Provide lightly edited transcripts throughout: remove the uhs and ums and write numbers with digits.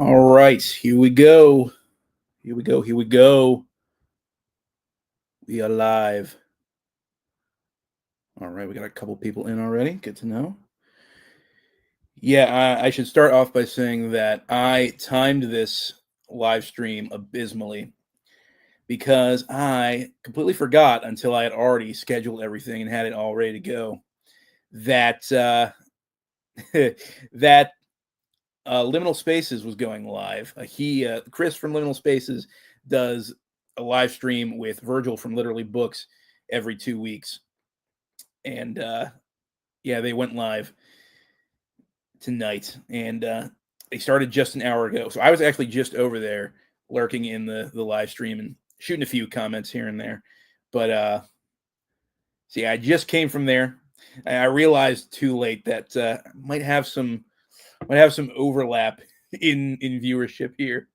All right, here we go. Here we go. Here we go. We are live. All right, we got a couple people in already. Good to know. Yeah, I should start off by saying that I timed this live stream abysmally because I completely forgot until I had already scheduled everything and had it all ready to go that that Liminal Spaces was going live. Chris from Liminal Spaces does a live stream with Virgil from Literally Books every 2 weeks, and yeah, they went live tonight, and they started just an hour ago. So I was actually just over there lurking in the live stream and shooting a few comments here and there, but see, I just came from there. And I realized too late that might have some overlap in viewership here.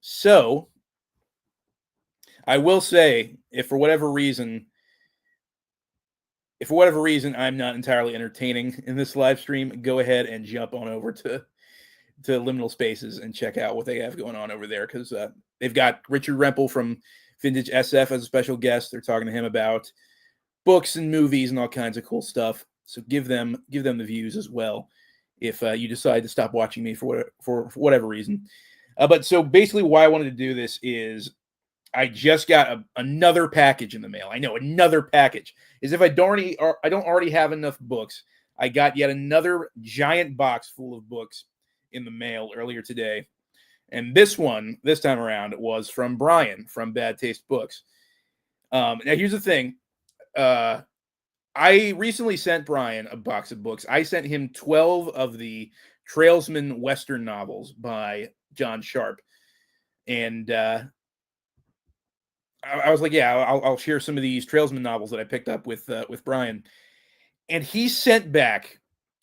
So I will say, if for whatever reason I'm not entirely entertaining in this live stream, go ahead and jump on over to Liminal Spaces and check out what they have going on over there, because they've got Richard Rempel from Vintage SF as a special guest. They're talking to him about books and movies and all kinds of cool stuff. So give them the views as well if you decide to stop watching me for whatever reason. But so basically, why I wanted to do this is I just got another package in the mail. I know, another package. As if I don't already have enough books. I got yet another giant box full of books in the mail earlier today. And this time around, was from Bryan from Bad Taste Books. Now, here's the thing. I recently sent Bryan a box of books. I sent him 12 of the Trailsman Western novels by John Sharp. And I was like, yeah, I'll share some of these Trailsman novels that I picked up with Bryan. And he sent back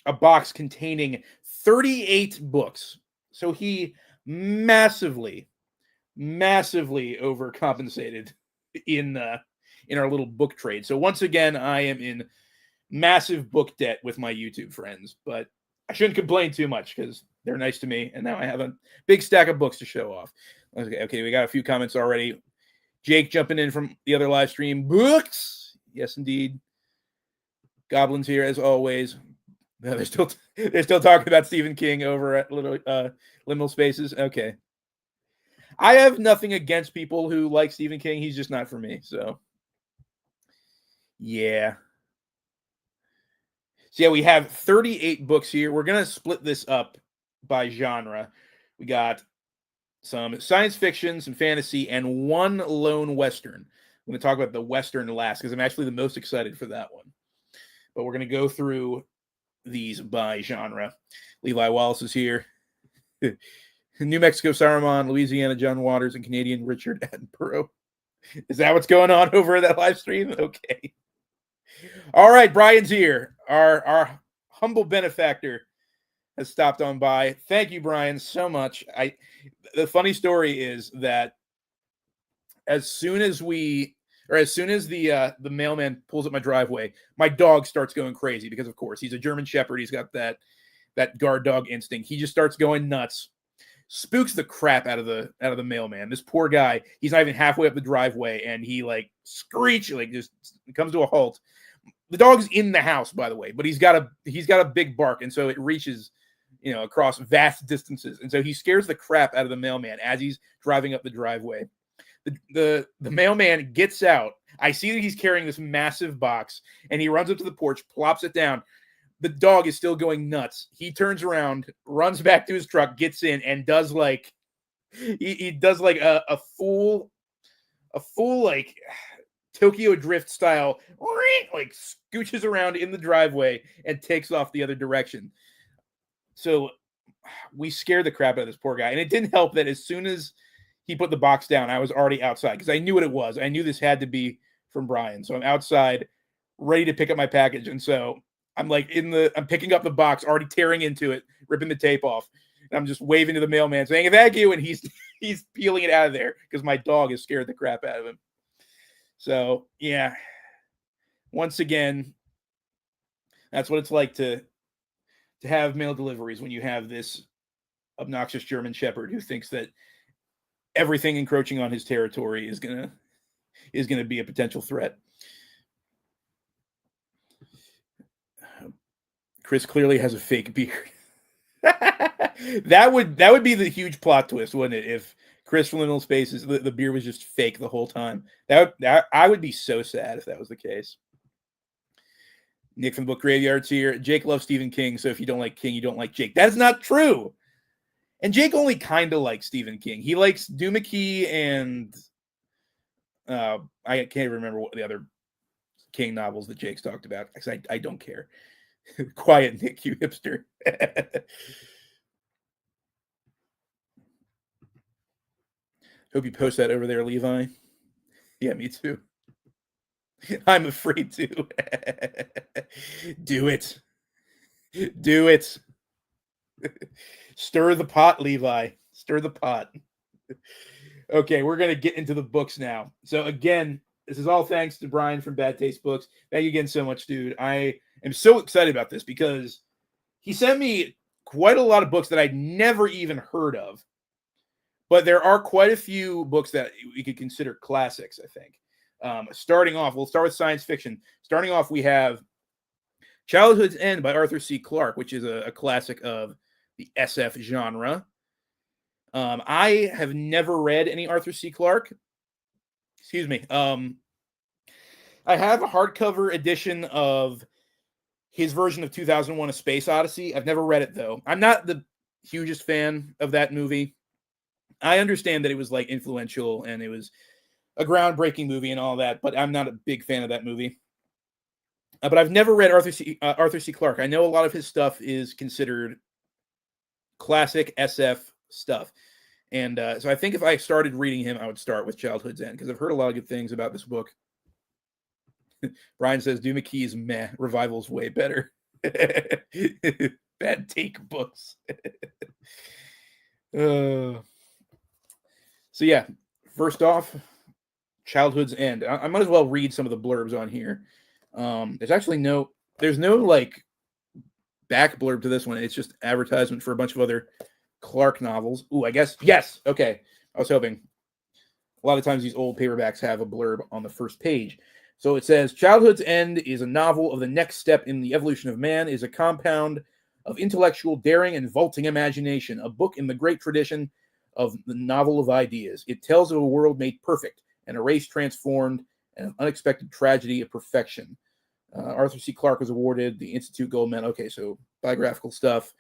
a box containing 38 books. So he massively overcompensated in our little book trade. So once again, I am in massive book debt with my YouTube friends, but I shouldn't complain too much because they're nice to me, and now I have a big stack of books to show off. Okay, we got a few comments already. Jake jumping in from the other live stream. Books, yes indeed. Goblins here as always. They're still talking about Stephen King over at Liminal Spaces. Okay, I have nothing against people who like Stephen King. He's just not for me. So yeah. So yeah, we have 38 books here. We're going to split this up by genre. We got some science fiction, some fantasy, and one lone Western. I'm going to talk about the Western last because I'm actually the most excited for that one. But we're going to go through these by genre. Levi Wallace is here. New Mexico Saruman, Louisiana John Waters, and Canadian Richard Attenborough. Is that what's going on over that live stream? Okay. All right, Bryan's here. Our humble benefactor has stopped on by. Thank you, Bryan, so much. The funny story is that as soon as the mailman pulls up my driveway, my dog starts going crazy because, of course, he's a German Shepherd. He's got that guard dog instinct. He just starts going nuts, spooks the crap out of the mailman. This poor guy, he's not even halfway up the driveway, and he screech, just comes to a halt. The dog's in the house, by the way, but he's got a big bark, and so it reaches, across vast distances, and so he scares the crap out of the mailman as he's driving up the driveway. The mailman gets out. I see that he's carrying this massive box, and he runs up to the porch, plops it down. The dog is still going nuts. He turns around, runs back to his truck, gets in, and does he does a full Tokyo Drift style, scooches around in the driveway and takes off the other direction. So we scared the crap out of this poor guy. And it didn't help that as soon as he put the box down, I was already outside because I knew what it was. I knew this had to be from Bryan. So I'm outside ready to pick up my package. And so I'm I'm picking up the box, already tearing into it, ripping the tape off. And I'm just waving to the mailman saying, thank you. And he's peeling it out of there because my dog has scared the crap out of him. So yeah, once again, that's what it's like to have mail deliveries when you have this obnoxious German Shepherd who thinks that everything encroaching on his territory is gonna be a potential threat. Chris clearly has a fake beard. that would be the huge plot twist, wouldn't it? If Chris from Liminal Spaces, the beard was just fake the whole time. I would be so sad if that was the case. Nick from Book Graveyard's here. Jake loves Stephen King, so if you don't like King, you don't like Jake. That is not true. And Jake only kind of likes Stephen King. He likes Doomickey and I can't remember what the other King novels that Jake's talked about, because I don't care. Quiet Nick, you hipster. Hope you post that over there, Levi. Yeah, me too. I'm afraid to. Do it. Do it. Stir the pot, Levi. Stir the pot. Okay, we're going to get into the books now. So again, this is all thanks to Bryan from Bad Taste Books. Thank you again so much, dude. I am so excited about this because he sent me quite a lot of books that I'd never even heard of. But there are quite a few books that we could consider classics, I think. Starting off, we'll start with science fiction. Starting off, we have Childhood's End by Arthur C. Clarke, which is a classic of the SF genre. I have never read any Arthur C. Clarke. Excuse me. I have a hardcover edition of his version of 2001: A Space Odyssey. I've never read it, though. I'm not the hugest fan of that movie. I understand that it was like influential and it was a groundbreaking movie and all that, but I'm not a big fan of that movie. But I've never read Arthur C. Clarke. I know a lot of his stuff is considered classic SF stuff. And so I think if I started reading him, I would start with Childhood's End, because I've heard a lot of good things about this book. Bryan says, Doomickey is meh. Revival's way better. Bad take books. So yeah, first off, Childhood's End. I might as well read some of the blurbs on here. There's no like back blurb to this one. It's just advertisement for a bunch of other Clarke novels. Ooh, I guess, yes. Okay. I was hoping. A lot of times these old paperbacks have a blurb on the first page. So it says, Childhood's End is a novel of the next step in the evolution of man, is a compound of intellectual daring and vaulting imagination, a book in the great tradition of the novel of ideas. It tells of a world made perfect and a race transformed and an unexpected tragedy of perfection. Arthur C. Clarke was awarded the Institute Gold Medal. Okay, so biographical stuff.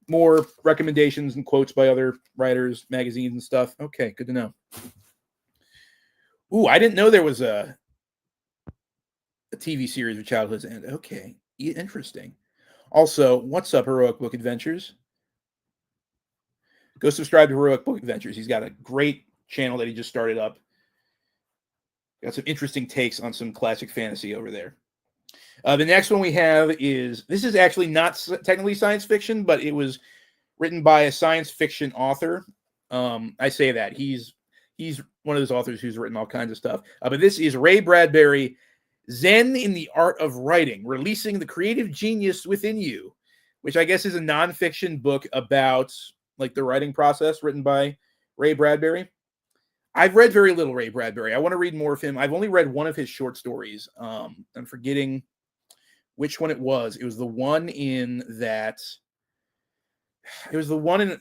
More recommendations and quotes by other writers, magazines, and stuff. Okay, good to know. Ooh, I didn't know there was a TV series of Childhood's End. Okay, interesting. Also, what's up, Heroic Book Adventures? Go subscribe to Heroic Book Adventures. He's got a great channel that he just started up. Got some interesting takes on some classic fantasy over there. The next one we have this is actually not technically science fiction, but it was written by a science fiction author. I say that. He's one of those authors who's written all kinds of stuff. But this is Ray Bradbury, Zen in the Art of Writing, Releasing the Creative Genius Within You, which I guess is a nonfiction book about like the writing process written by Ray Bradbury. I've read very little Ray Bradbury. I want to read more of him. I've only read one of his short stories. I'm forgetting which one it was. It was the one in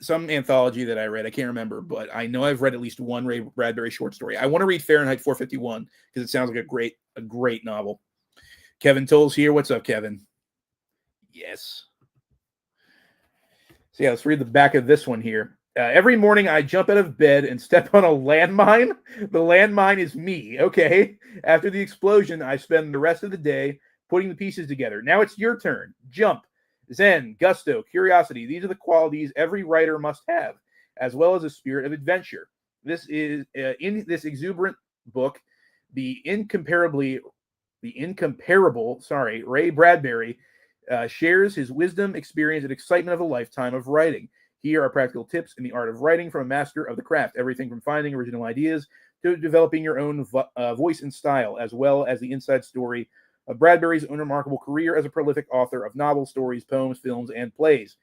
some anthology that I read. I can't remember, but I know I've read at least one Ray Bradbury short story. I want to read Fahrenheit 451 because it sounds like a great novel. Kevin Toll's here. What's up, Kevin? Yes. So yeah, let's read the back of this one here. Every morning I jump out of bed and step on a landmine. The landmine is me. Okay. After the explosion, I spend the rest of the day putting the pieces together. Now it's your turn. Jump. Zen, gusto, curiosity. These are the qualities every writer must have, as well as a spirit of adventure. This is in this exuberant book, the incomparable Ray Bradbury shares his wisdom, experience, and excitement of a lifetime of writing. Here are practical tips in the art of writing from a master of the craft. Everything from finding original ideas to developing your own voice and style, as well as the inside story of Bradbury's own remarkable career as a prolific author of novels, stories, poems, films, and plays.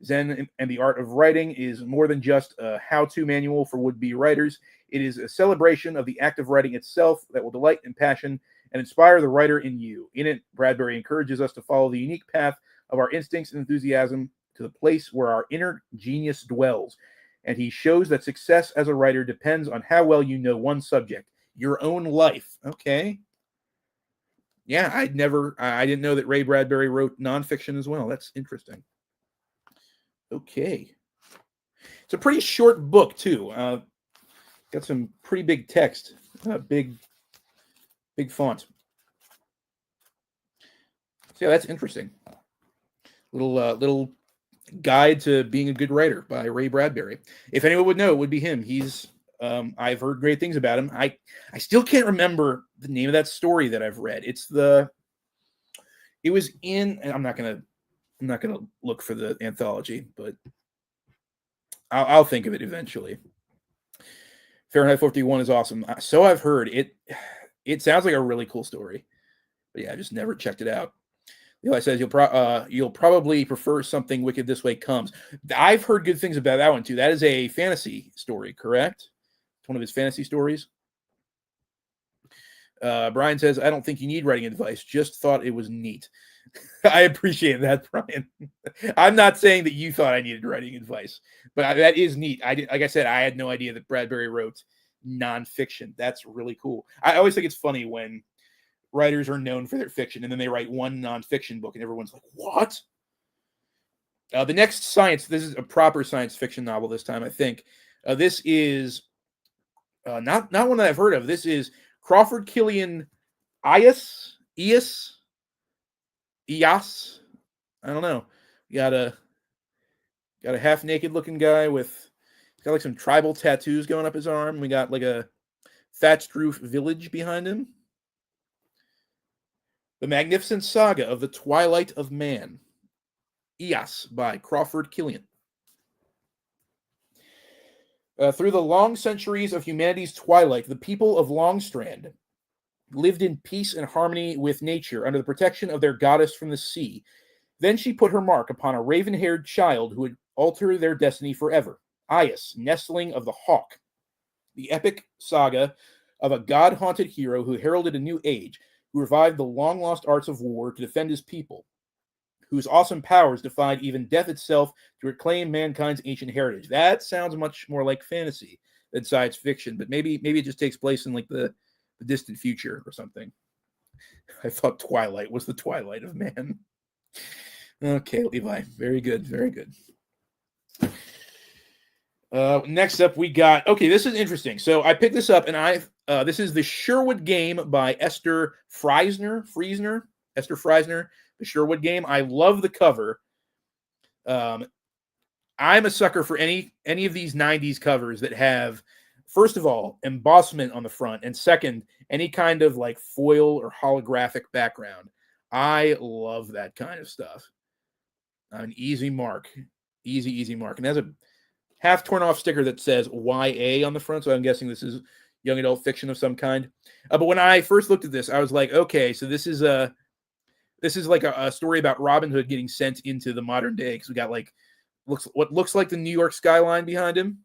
Zen and the Art of Writing is more than just a how-to manual for would-be writers. It is a celebration of the act of writing itself that will delight and passion and inspire the writer in you. In it, Bradbury encourages us to follow the unique path of our instincts and enthusiasm to the place where our inner genius dwells. And he shows that success as a writer depends on how well you know one subject, your own life. Okay. Yeah, I didn't know that Ray Bradbury wrote nonfiction as well. That's interesting. Okay. It's a pretty short book, too. Got some pretty big text, big font. So yeah, that's interesting. Little guide to being a good writer by Ray Bradbury. If anyone would know, it would be him. He's I've heard great things about him. I still can't remember the name of that story that I've read. It was in, and I'm not gonna look for the anthology, but I'll think of it eventually. Fahrenheit 41 is awesome. So I've heard. It sounds like a really cool story. But yeah, I just never checked it out. Eli says you'll probably prefer Something Wicked This Way Comes. I've heard good things about that one too. That is a fantasy story, correct? It's one of his fantasy stories. Bryan says, I don't think you need writing advice. Just thought it was neat. I appreciate that, Bryan. I'm not saying that you thought I needed writing advice, but that is neat. Like I said, I had no idea that Bradbury wrote nonfiction. That's really cool. I always think it's funny when writers are known for their fiction and then they write one nonfiction book and everyone's like, what? The next this is a proper science fiction novel this time, I think. This is not one that I've heard of. This is Crawford Killian Ias. I don't know. You got a half naked looking guy he's got like some tribal tattoos going up his arm. We got like a thatched roof village behind him. The Magnificent Saga of the Twilight of Man. Ias by Crawford Killian. Through the long centuries of humanity's twilight, the people of Longstrand lived in peace and harmony with nature under the protection of their goddess from the sea. Then she put her mark upon a raven-haired child who would alter their destiny forever. Ias, nestling of the hawk. The epic saga of a god-haunted hero who heralded a new age, who revived the long-lost arts of war to defend his people, whose awesome powers defied even death itself to reclaim mankind's ancient heritage. That sounds much more like fantasy than science fiction, but maybe it just takes place in like the distant future or something. I thought Twilight was the Twilight of Man. Okay, Levi. Very good. Very good. Next up, we got... Okay, this is interesting. So I picked this up, and this is The Sherwood Game by Esther Friesner. Esther Friesner, The Sherwood Game. I love the cover. I'm a sucker for any of these 90s covers that have, first of all, embossment on the front, and second, any kind of like foil or holographic background. I love that kind of stuff. An easy mark. Easy mark. And it has a half torn off sticker that says YA on the front, so I'm guessing this is young adult fiction of some kind. But when I first looked at this, I was like, okay, so this is like a story about Robin Hood getting sent into the modern day, because we got like what looks like the New York skyline behind him.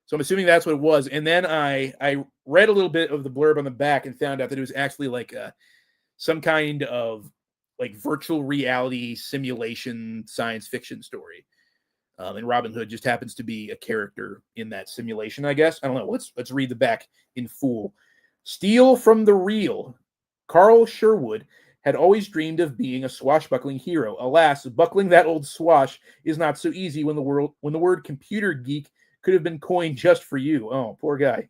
So I'm assuming that's what it was. And then I read a little bit of the blurb on the back and found out that it was actually like some kind of like virtual reality simulation science fiction story. And Robin Hood just happens to be a character in that simulation, I guess. I don't know. Let's read the back in full. Steal from the real. Carl Sherwood had always dreamed of being a swashbuckling hero. Alas, buckling that old swash is not so easy when the word computer geek could have been coined just for you. Oh, poor guy.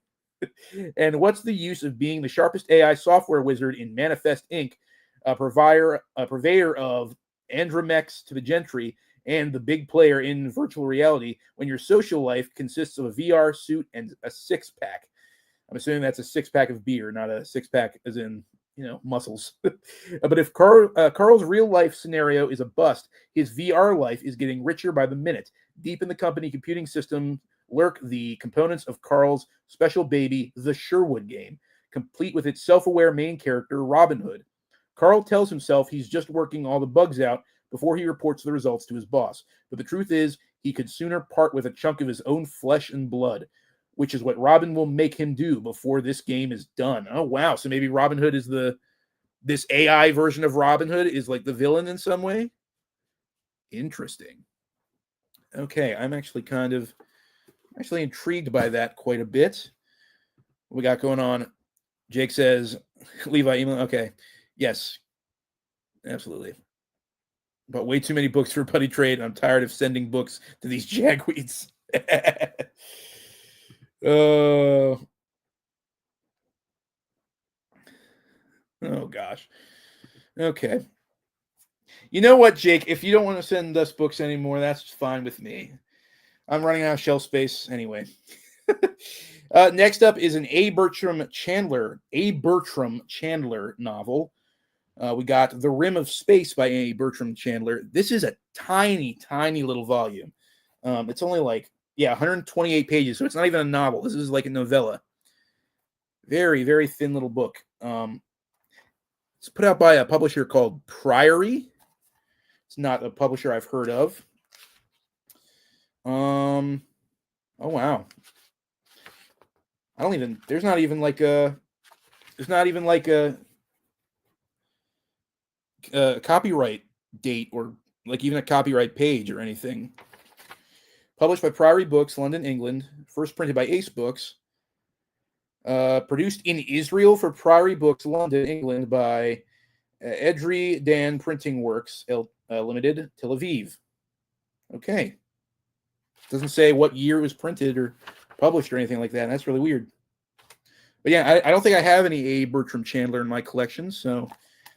And what's the use of being the sharpest AI software wizard in Manifest Inc., a purveyor of Andromex to the gentry, and the big player in virtual reality when your social life consists of a VR suit and a six-pack? I'm assuming that's a six-pack of beer, not a six-pack as in, muscles. But if Carl's real-life scenario is a bust, his VR life is getting richer by the minute. Deep in the company computing system lurk the components of Carl's special baby, the Sherwood Game, complete with its self-aware main character, Robin Hood. Carl tells himself he's just working all the bugs out, before he reports the results to his boss. But the truth is, he could sooner part with a chunk of his own flesh and blood, which is what Robin will make him do before this game is done. Oh, wow. So maybe Robin Hood is this AI version of Robin Hood is like the villain in some way? Interesting. Okay, I'm actually intrigued by that quite a bit. What we got going on? Jake says, Levi email. Okay. Yes. Absolutely. But way too many books for buddy trade. I'm tired of sending books to these jagweeds. Oh gosh. Okay. You know what, Jake? If you don't want to send us books anymore, that's fine with me. I'm running out of shelf space anyway. Next up is an A. Bertram Chandler novel. We got The Rim of Space by A. Bertram Chandler. This is a tiny, tiny little volume. It's only 128 pages, so it's not even a novel. This is like a novella. Very, very thin little book. It's put out by a publisher called Priory. It's not a publisher I've heard of. Oh wow. There's not even like a copyright date or like even a copyright page or anything. Published by Priory Books, London, England. First printed by Ace Books. Produced in Israel for Priory Books, London, England by Edry Dan Printing Works Limited, Tel Aviv. Okay. Doesn't say what year it was printed or published or anything like that. That's really weird. But yeah, I don't think I have any A. Bertram Chandler in my collection, so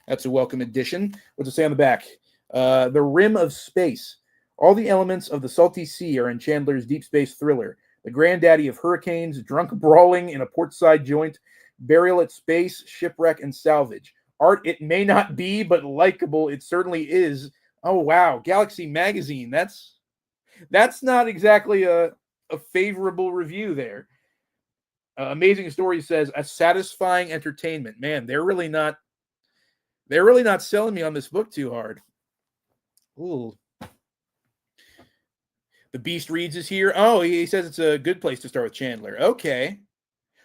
that's a welcome addition. What's it say on the back? The Rim of Space. All the elements of the salty sea are in Chandler's deep space thriller. The granddaddy of hurricanes, drunk brawling in a portside joint, burial at space, shipwreck, and salvage. Art it may not be, but likable it certainly is. Oh, wow. Galaxy Magazine. That's not exactly a favorable review there. Amazing Story says, a satisfying entertainment. Man, they're really not selling me on this book too hard. Ooh. The Beast Reads is here. Oh, he says it's a good place to start with Chandler. Okay.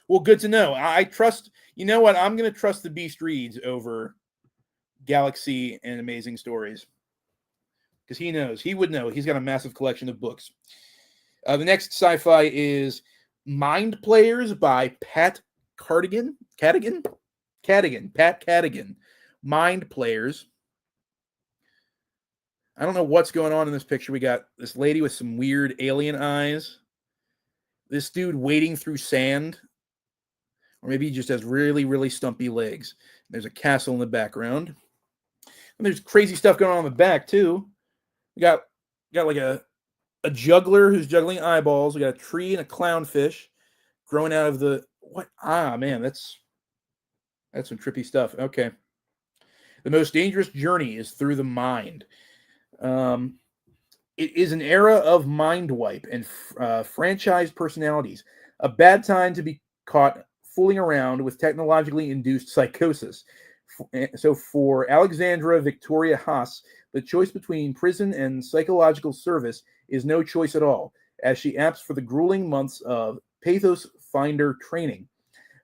Well, good to know. I trust, you know what? I'm going to trust the Beast Reads over Galaxy and Amazing Stories. Because he would know. He's got a massive collection of books. The next sci-fi is Mind Players by Pat Cadigan. Pat Cadigan. Mind Players. I don't know what's going on in this picture. We got this lady with some weird alien eyes. This dude wading through sand. Or maybe he just has really, really stumpy legs. There's a castle in the background. And there's crazy stuff going on in the back, too. We got like a juggler who's juggling eyeballs. We got a tree and a clownfish growing out of the... What? Ah, man, that's some trippy stuff. Okay. The most dangerous journey is through the mind. It is an era of mind wipe and franchise personalities. A bad time to be caught fooling around with technologically induced psychosis. So for Alexandra Victoria Haas, the choice between prison and psychological service is no choice at all, as she opts for the grueling months of Pathos Finder training.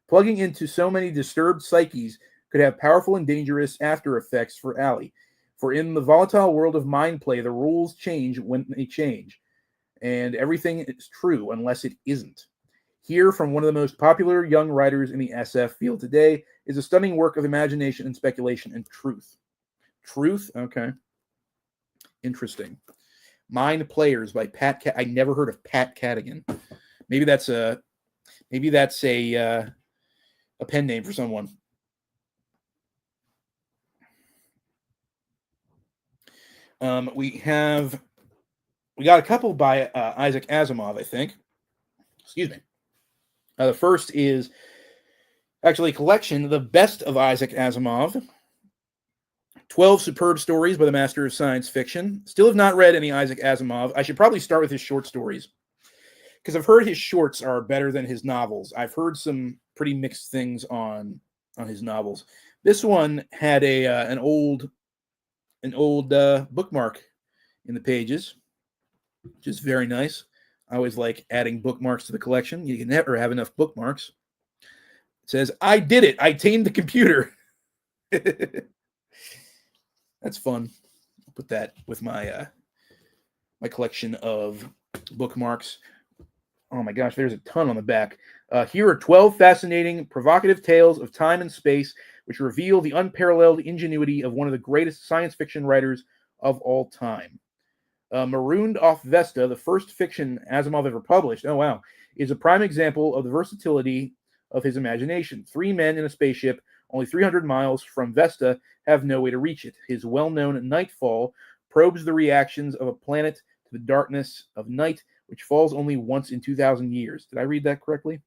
Plugging into so many disturbed psyches could have powerful and dangerous after effects for Allie. For in the volatile world of mind play, the rules change when they change, and everything is true unless it isn't. Here, from one of the most popular young writers in the SF field today, is a stunning work of imagination and speculation and truth. Truth? Okay. Interesting. Mind Players by Pat. I never heard of Pat Cadigan. Maybe that's a pen name for someone. We got a couple by Isaac Asimov, I think. Excuse me. The first is actually a collection, The Best of Isaac Asimov. 12 superb stories by the master of science fiction. Still have not read any Isaac Asimov. I should probably start with his short stories, because I've heard his shorts are better than his novels. I've heard some pretty mixed things on his novels. This one had an old an old bookmark in the pages, which is very nice. I always like adding bookmarks to the collection. You can never have enough bookmarks. It says, "I did it. I tamed the computer." That's fun. I'll put that with my my collection of bookmarks. Oh my gosh, there's a ton on the back. Here are 12 fascinating, provocative tales of time and space which reveal the unparalleled ingenuity of one of the greatest science fiction writers of all time. Marooned off Vesta, the first fiction Asimov ever published, oh wow, is a prime example of the versatility of his imagination. Three men in a spaceship, only 300 miles from Vesta, have no way to reach it. His well known Nightfall probes the reactions of a planet to the darkness of night, which falls only once in 2,000 years. Did I read that correctly?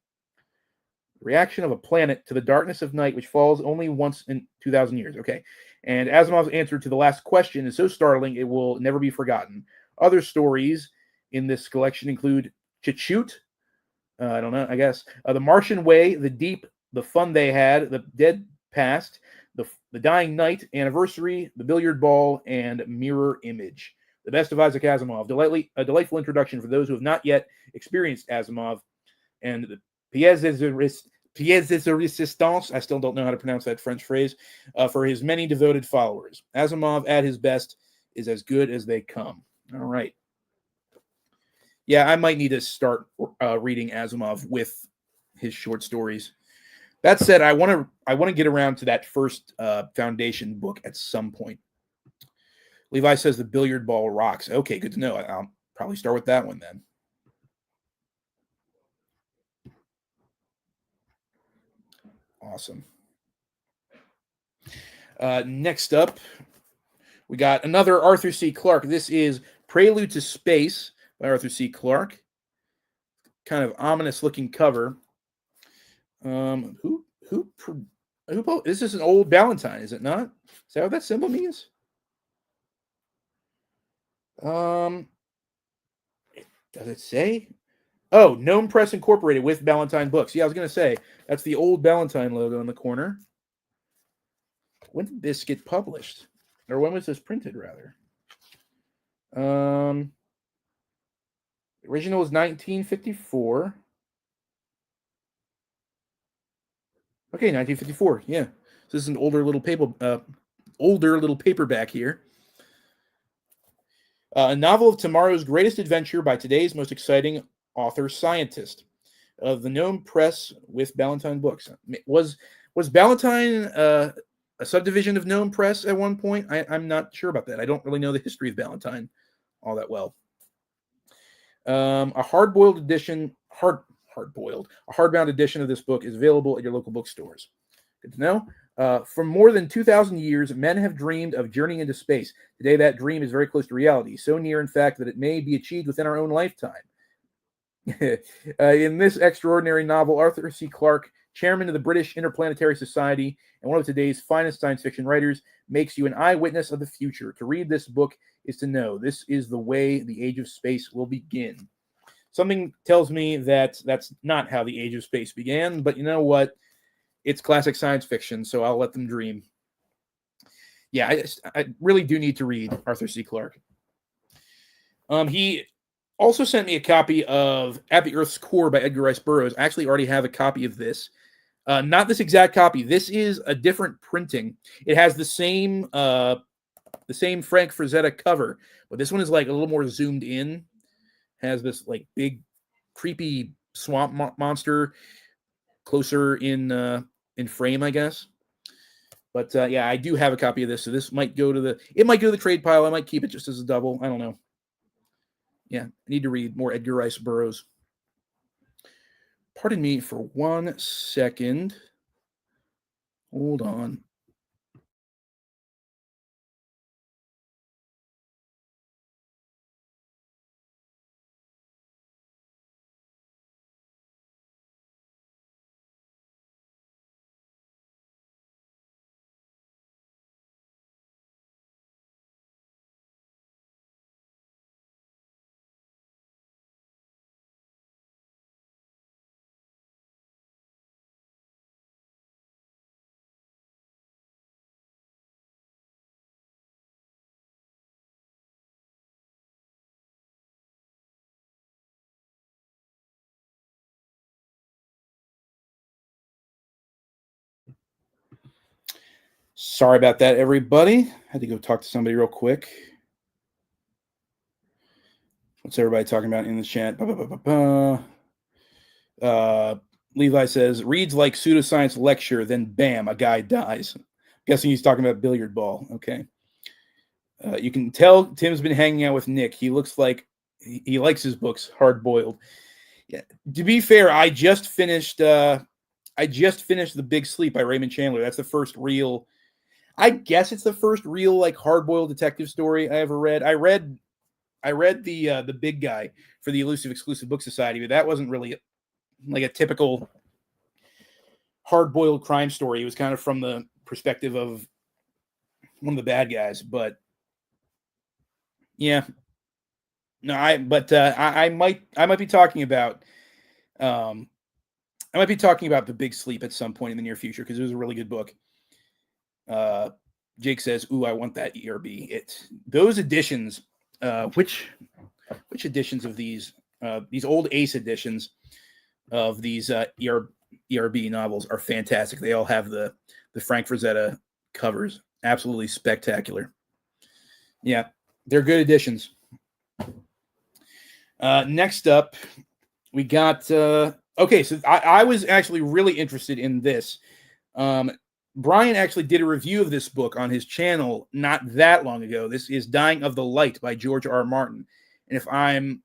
Reaction of a planet to the darkness of night, which falls only once in 2,000 years. Okay. And Asimov's answer to the last question is so startling it will never be forgotten. Other stories in this collection include Chachut, I don't know, I guess, The Martian Way, The Deep, The Fun They Had, The Dead Past, The Dying Night, Anniversary, The Billiard Ball, and Mirror Image. The best of Isaac Asimov. A delightful introduction for those who have not yet experienced Asimov. And the pièce de résistance, I still don't know how to pronounce that French phrase, for his many devoted followers. Asimov at his best is as good as they come. All right. Yeah, I might need to start reading Asimov with his short stories. That said, I want to get around to that first Foundation book at some point. Levi says the billiard ball rocks. Okay, good to know. I'll probably start with that one then. Awesome. Next up, we got another Arthur C. Clarke. This is Prelude to Space by Arthur C. Clarke. Kind of ominous looking cover. Who this is an old Ballantine, is it not? Is that what that symbol means? Does it say? Oh, Gnome Press Incorporated with Ballantine Books. Yeah, I was gonna say that's the old Ballantine logo in the corner. When did this get published? Or when was this printed, rather? The original was 1954. Okay, 1954. Yeah, so this is an older little paperback here. A novel of tomorrow's greatest adventure by today's most exciting author scientist. The Gnome Press with Ballantine Books. Was Ballantine a subdivision of Gnome Press at one point? I'm not sure about that. I don't really know the history of Ballantine all that well. A hardboiled edition, a hardbound edition of this book is available at your local bookstores. Good to know. For more than 2,000 years, men have dreamed of journeying into space. Today, that dream is very close to reality, so near, in fact, that it may be achieved within our own lifetime. In this extraordinary novel, Arthur C. Clarke, chairman of the British Interplanetary Society and one of today's finest science fiction writers, makes you an eyewitness of the future. To read this book is to know this is the way the age of space will begin. Something tells me that that's not how the age of space began, but you know what? It's classic science fiction, so I'll let them dream. Yeah, I really do need to read Arthur C. Clarke. He also sent me a copy of At the Earth's Core by Edgar Rice Burroughs. I actually already have a copy of this. Not this exact copy. This is a different printing. It has the same Frank Frazetta cover, but this one is like a little more zoomed in. Has this like big, creepy swamp monster closer in frame, I guess. But yeah, I do have a copy of this, so this might go to the trade pile. I might keep it just as a double. I don't know. Yeah, I need to read more Edgar Rice Burroughs. Pardon me for 1 second. Hold on. Sorry about that, everybody. Had to go talk to somebody real quick. What's everybody talking about in the chat? Levi says, reads like pseudoscience lecture, then bam, a guy dies. I'm guessing he's talking about billiard ball. Okay. You can tell Tim's been hanging out with Nick. He looks like he likes his books hard boiled. Yeah. To be fair, I just finished The Big Sleep by Raymond Chandler. That's the first real, I guess it's the first real like hard boiled detective story I ever read. I read the Big Guy for the Elusive Exclusive Book Society, but that wasn't really like a typical hard boiled crime story. It was kind of from the perspective of one of the bad guys, but yeah. No, I might be talking about The Big Sleep at some point in the near future because it was a really good book. Jake says, "Ooh, I want that ERB." Those editions, which editions of these old Ace editions of these ERB novels are fantastic. They all have the Frank Frazetta covers, absolutely spectacular. Yeah, they're good editions. Next up, we got okay. So I was actually really interested in this. Bryan actually did a review of this book on his channel not that long ago. This is Dying of the Light by George R. R. Martin. And if I'm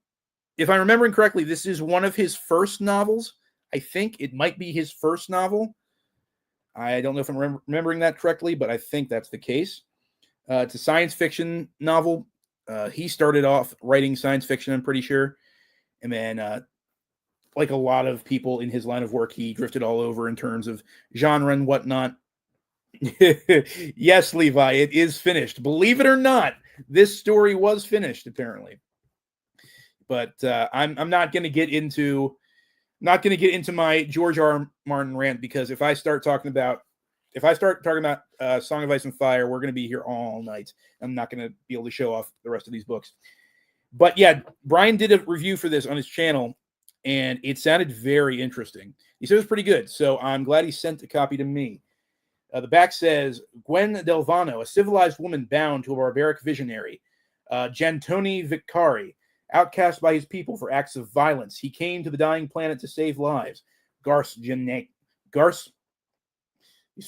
remembering correctly, this is one of his first novels. I think it might be his first novel. I don't know if I'm remembering that correctly, but I think that's the case. It's a science fiction novel. He started off writing science fiction, I'm pretty sure. And then, like a lot of people in his line of work, he drifted all over in terms of genre and whatnot. Yes, Levi, it is finished. Believe it or not, this story was finished, apparently. But I'm not going to get into my George R. R. Martin rant, because if I start talking about Song of Ice and Fire, we're going to be here all night. I'm not going to be able to show off the rest of these books. But yeah, Bryan did a review for this on his channel, and it sounded very interesting. He said it was pretty good, so I'm glad he sent a copy to me. The back says, Gwen Delvano, a civilized woman bound to a barbaric visionary. Jantoni Vicari, outcast by his people for acts of violence. He came to the dying planet to save lives. These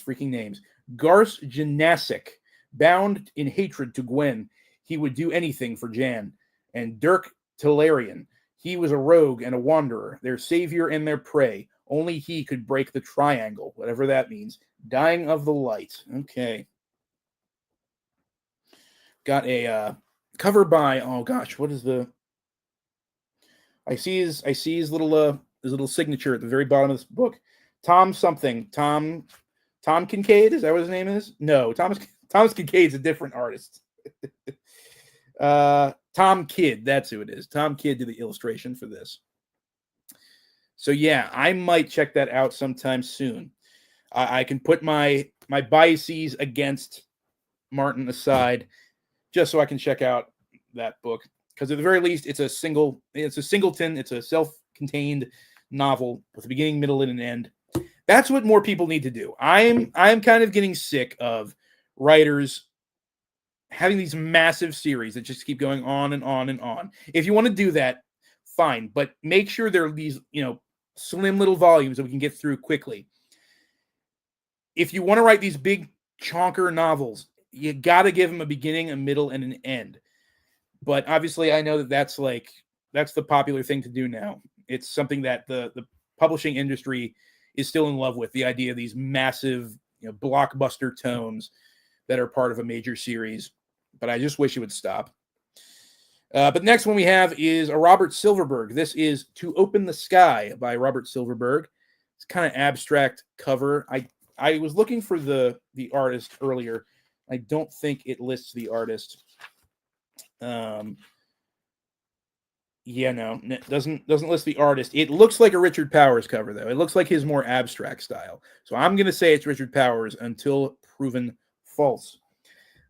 freaking names. Garce Janasic, bound in hatred to Gwen. He would do anything for Jan. And Dirk Talarian. He was a rogue and a wanderer, their savior and their prey. Only he could break the triangle, whatever that means. Dying of the Light. Okay. Got a cover by, oh gosh, what is the... I see his little signature at the very bottom of this book. Tom something. Tom Kincaid? Is that what his name is? No, Thomas Kincaid's a different artist. Tom Kidd, that's who it is. Tom Kidd did the illustration for this. So yeah, I might check that out sometime soon. I can put my biases against Martin aside, just so I can check out that book. Because at the very least, it's a singleton, it's a self-contained novel with a beginning, middle, and an end. That's what more people need to do. I'm kind of getting sick of writers having these massive series that just keep going on and on and on. If you want to do that, fine, but make sure there are these, slim little volumes that we can get through quickly. If you want to write these big chonker novels, you got to give them a beginning, a middle, and an end. But obviously, I know that's the popular thing to do now. It's something that the publishing industry is still in love with, the idea of these massive, blockbuster tomes that are part of a major series. But I just wish it would stop. But next one we have is a Robert Silverberg. This is To Open the Sky by Robert Silverberg. It's kind of abstract cover. I was looking for the artist earlier. I don't think it lists the artist. It doesn't list the artist. It looks like a Richard Powers cover, though. It looks like his more abstract style. So I'm going to say it's Richard Powers until proven false.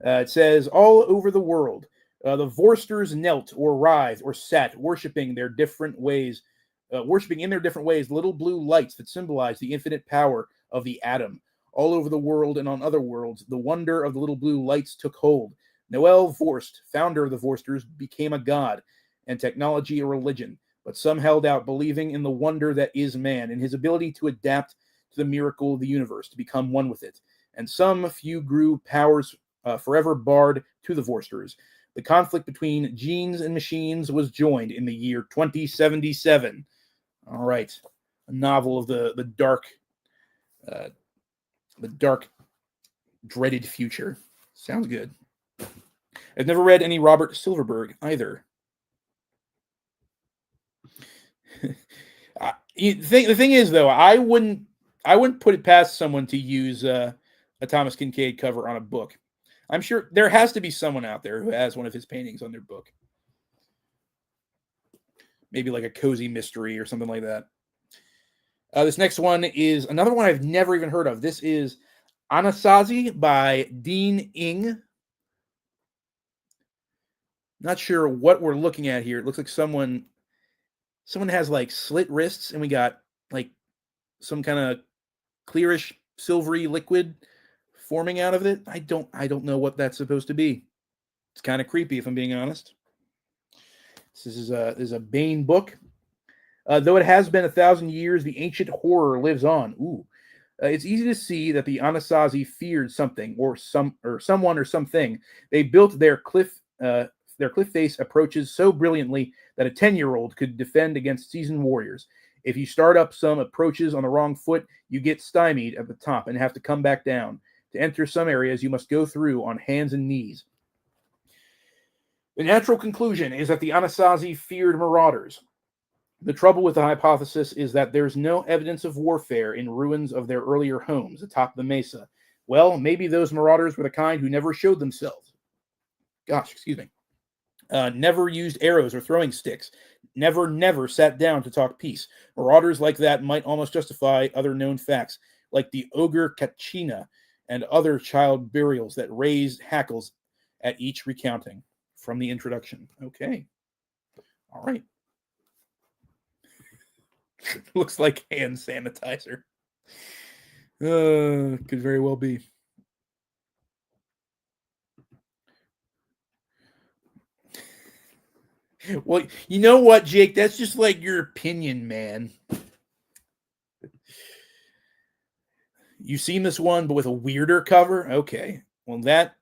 It says, all over the world, the Vorsters knelt or writhed or sat, worshiping in their different ways, little blue lights that symbolize the infinite power of the atom. all over the world and on other worlds, the wonder of the little blue lights took hold. Noel Vorst, founder of the Vorsters, became a god, and technology a religion. But some held out, believing in the wonder that is man, and his ability to adapt to the miracle of the universe, to become one with it. And some few grew powers forever barred to the Vorsters. The conflict between genes and machines was joined in the year 2077. All right, a novel of the dark, dreaded future. Sounds good. I've never read any Robert Silverberg either. The thing is, though, I wouldn't put it past someone to use a Thomas Kincaid cover on a book. I'm sure there has to be someone out there who has one of his paintings on their book. Maybe like a cozy mystery or something like that. This next one is another one I've never even heard of. This is Anasazi by Dean Ing. Not sure what we're looking at here. It looks like someone has like slit wrists, and we got like some kind of clearish silvery liquid forming out of it. I don't know what that's supposed to be. It's kind of creepy, if I'm being honest. This is a Bane book. Though it has been 1,000 years, the ancient horror lives on. Ooh. It's easy to see that the Anasazi feared something or someone or something. They built their cliff face approaches so brilliantly that a 10-year-old could defend against seasoned warriors. If you start up some approaches on the wrong foot, you get stymied at the top and have to come back down. To enter some areas, you must go through on hands and knees. The natural conclusion is that the Anasazi feared marauders. The trouble with the hypothesis is that there's no evidence of warfare in ruins of their earlier homes atop the mesa. Well, maybe those marauders were the kind who never showed themselves. Never used arrows or throwing sticks. Never sat down to talk peace. Marauders like that might almost justify other known facts, like the ogre Kachina and other child burials that raised hackles at each recounting. From the introduction. Okay. All right. Looks like hand sanitizer. Could very well be. Well, you know what, Jake? That's just like your opinion, man. You've seen this one, but with a weirder cover? Okay. Well, that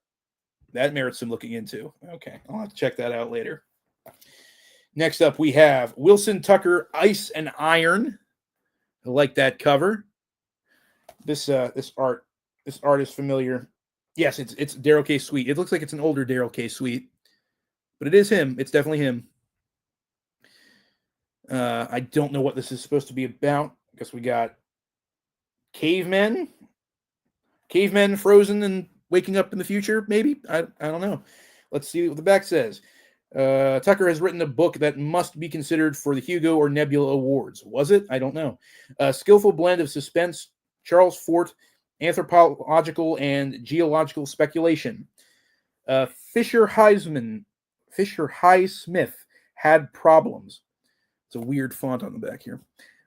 merits some looking into. Okay. I'll have to check that out later. Next up, we have Wilson Tucker, Ice and Iron. I like that cover. This art is familiar. Yes, it's Daryl K. Sweet. It looks like it's an older Daryl K. Sweet, but it is him. It's definitely him. I don't know what this is supposed to be about. I guess we got cavemen frozen and waking up in the future. Maybe I don't know. Let's see what the back says. Tucker has written a book that must be considered for the Hugo or Nebula Awards. Was it? I don't know. A skillful blend of suspense, Charles Fort, anthropological and geological speculation. Fisher Highsmith had problems. It's a weird font on the back here.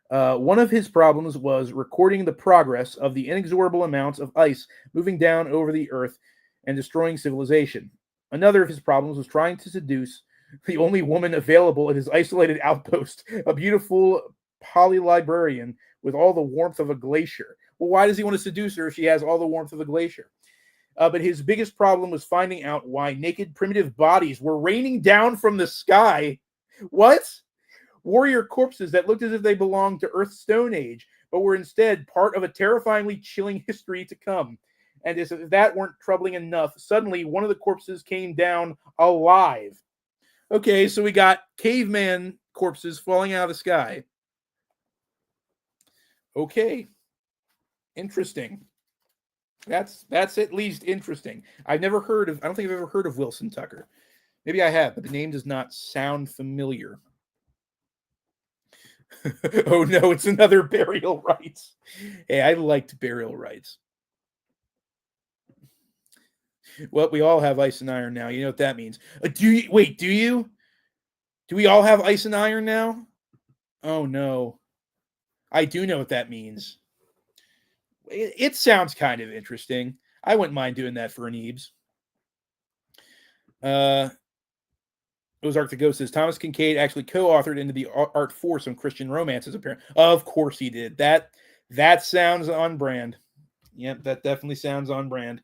One of his problems was recording the progress of the inexorable amounts of ice moving down over the earth and destroying civilization. Another of his problems was trying to seduce the only woman available at his isolated outpost, a beautiful polylibrarian with all the warmth of a glacier. Well, why does he want to seduce her if she has all the warmth of a glacier? But his biggest problem was finding out why naked primitive bodies were raining down from the sky. What? Warrior corpses that looked as if they belonged to Earth's Stone Age, but were instead part of a terrifyingly chilling history to come. And as if that weren't troubling enough, suddenly one of the corpses came down alive. Okay, so we got caveman corpses falling out of the sky. Okay. Interesting. That's at least interesting. I don't think I've ever heard of Wilson Tucker. Maybe I have, but the name does not sound familiar. Oh no, it's another burial rites. Hey, I liked burial rites. Well, we all have ice and iron now. You know what that means. Do you? Do we all have ice and iron now? Oh no. I do know what that means. It sounds kind of interesting. I wouldn't mind doing that for an Ebes. Ozark the Ghost says Thomas Kincaid actually co-authored into the art for some Christian romances. Apparently, of course he did. That sounds on brand. Yep, that definitely sounds on brand.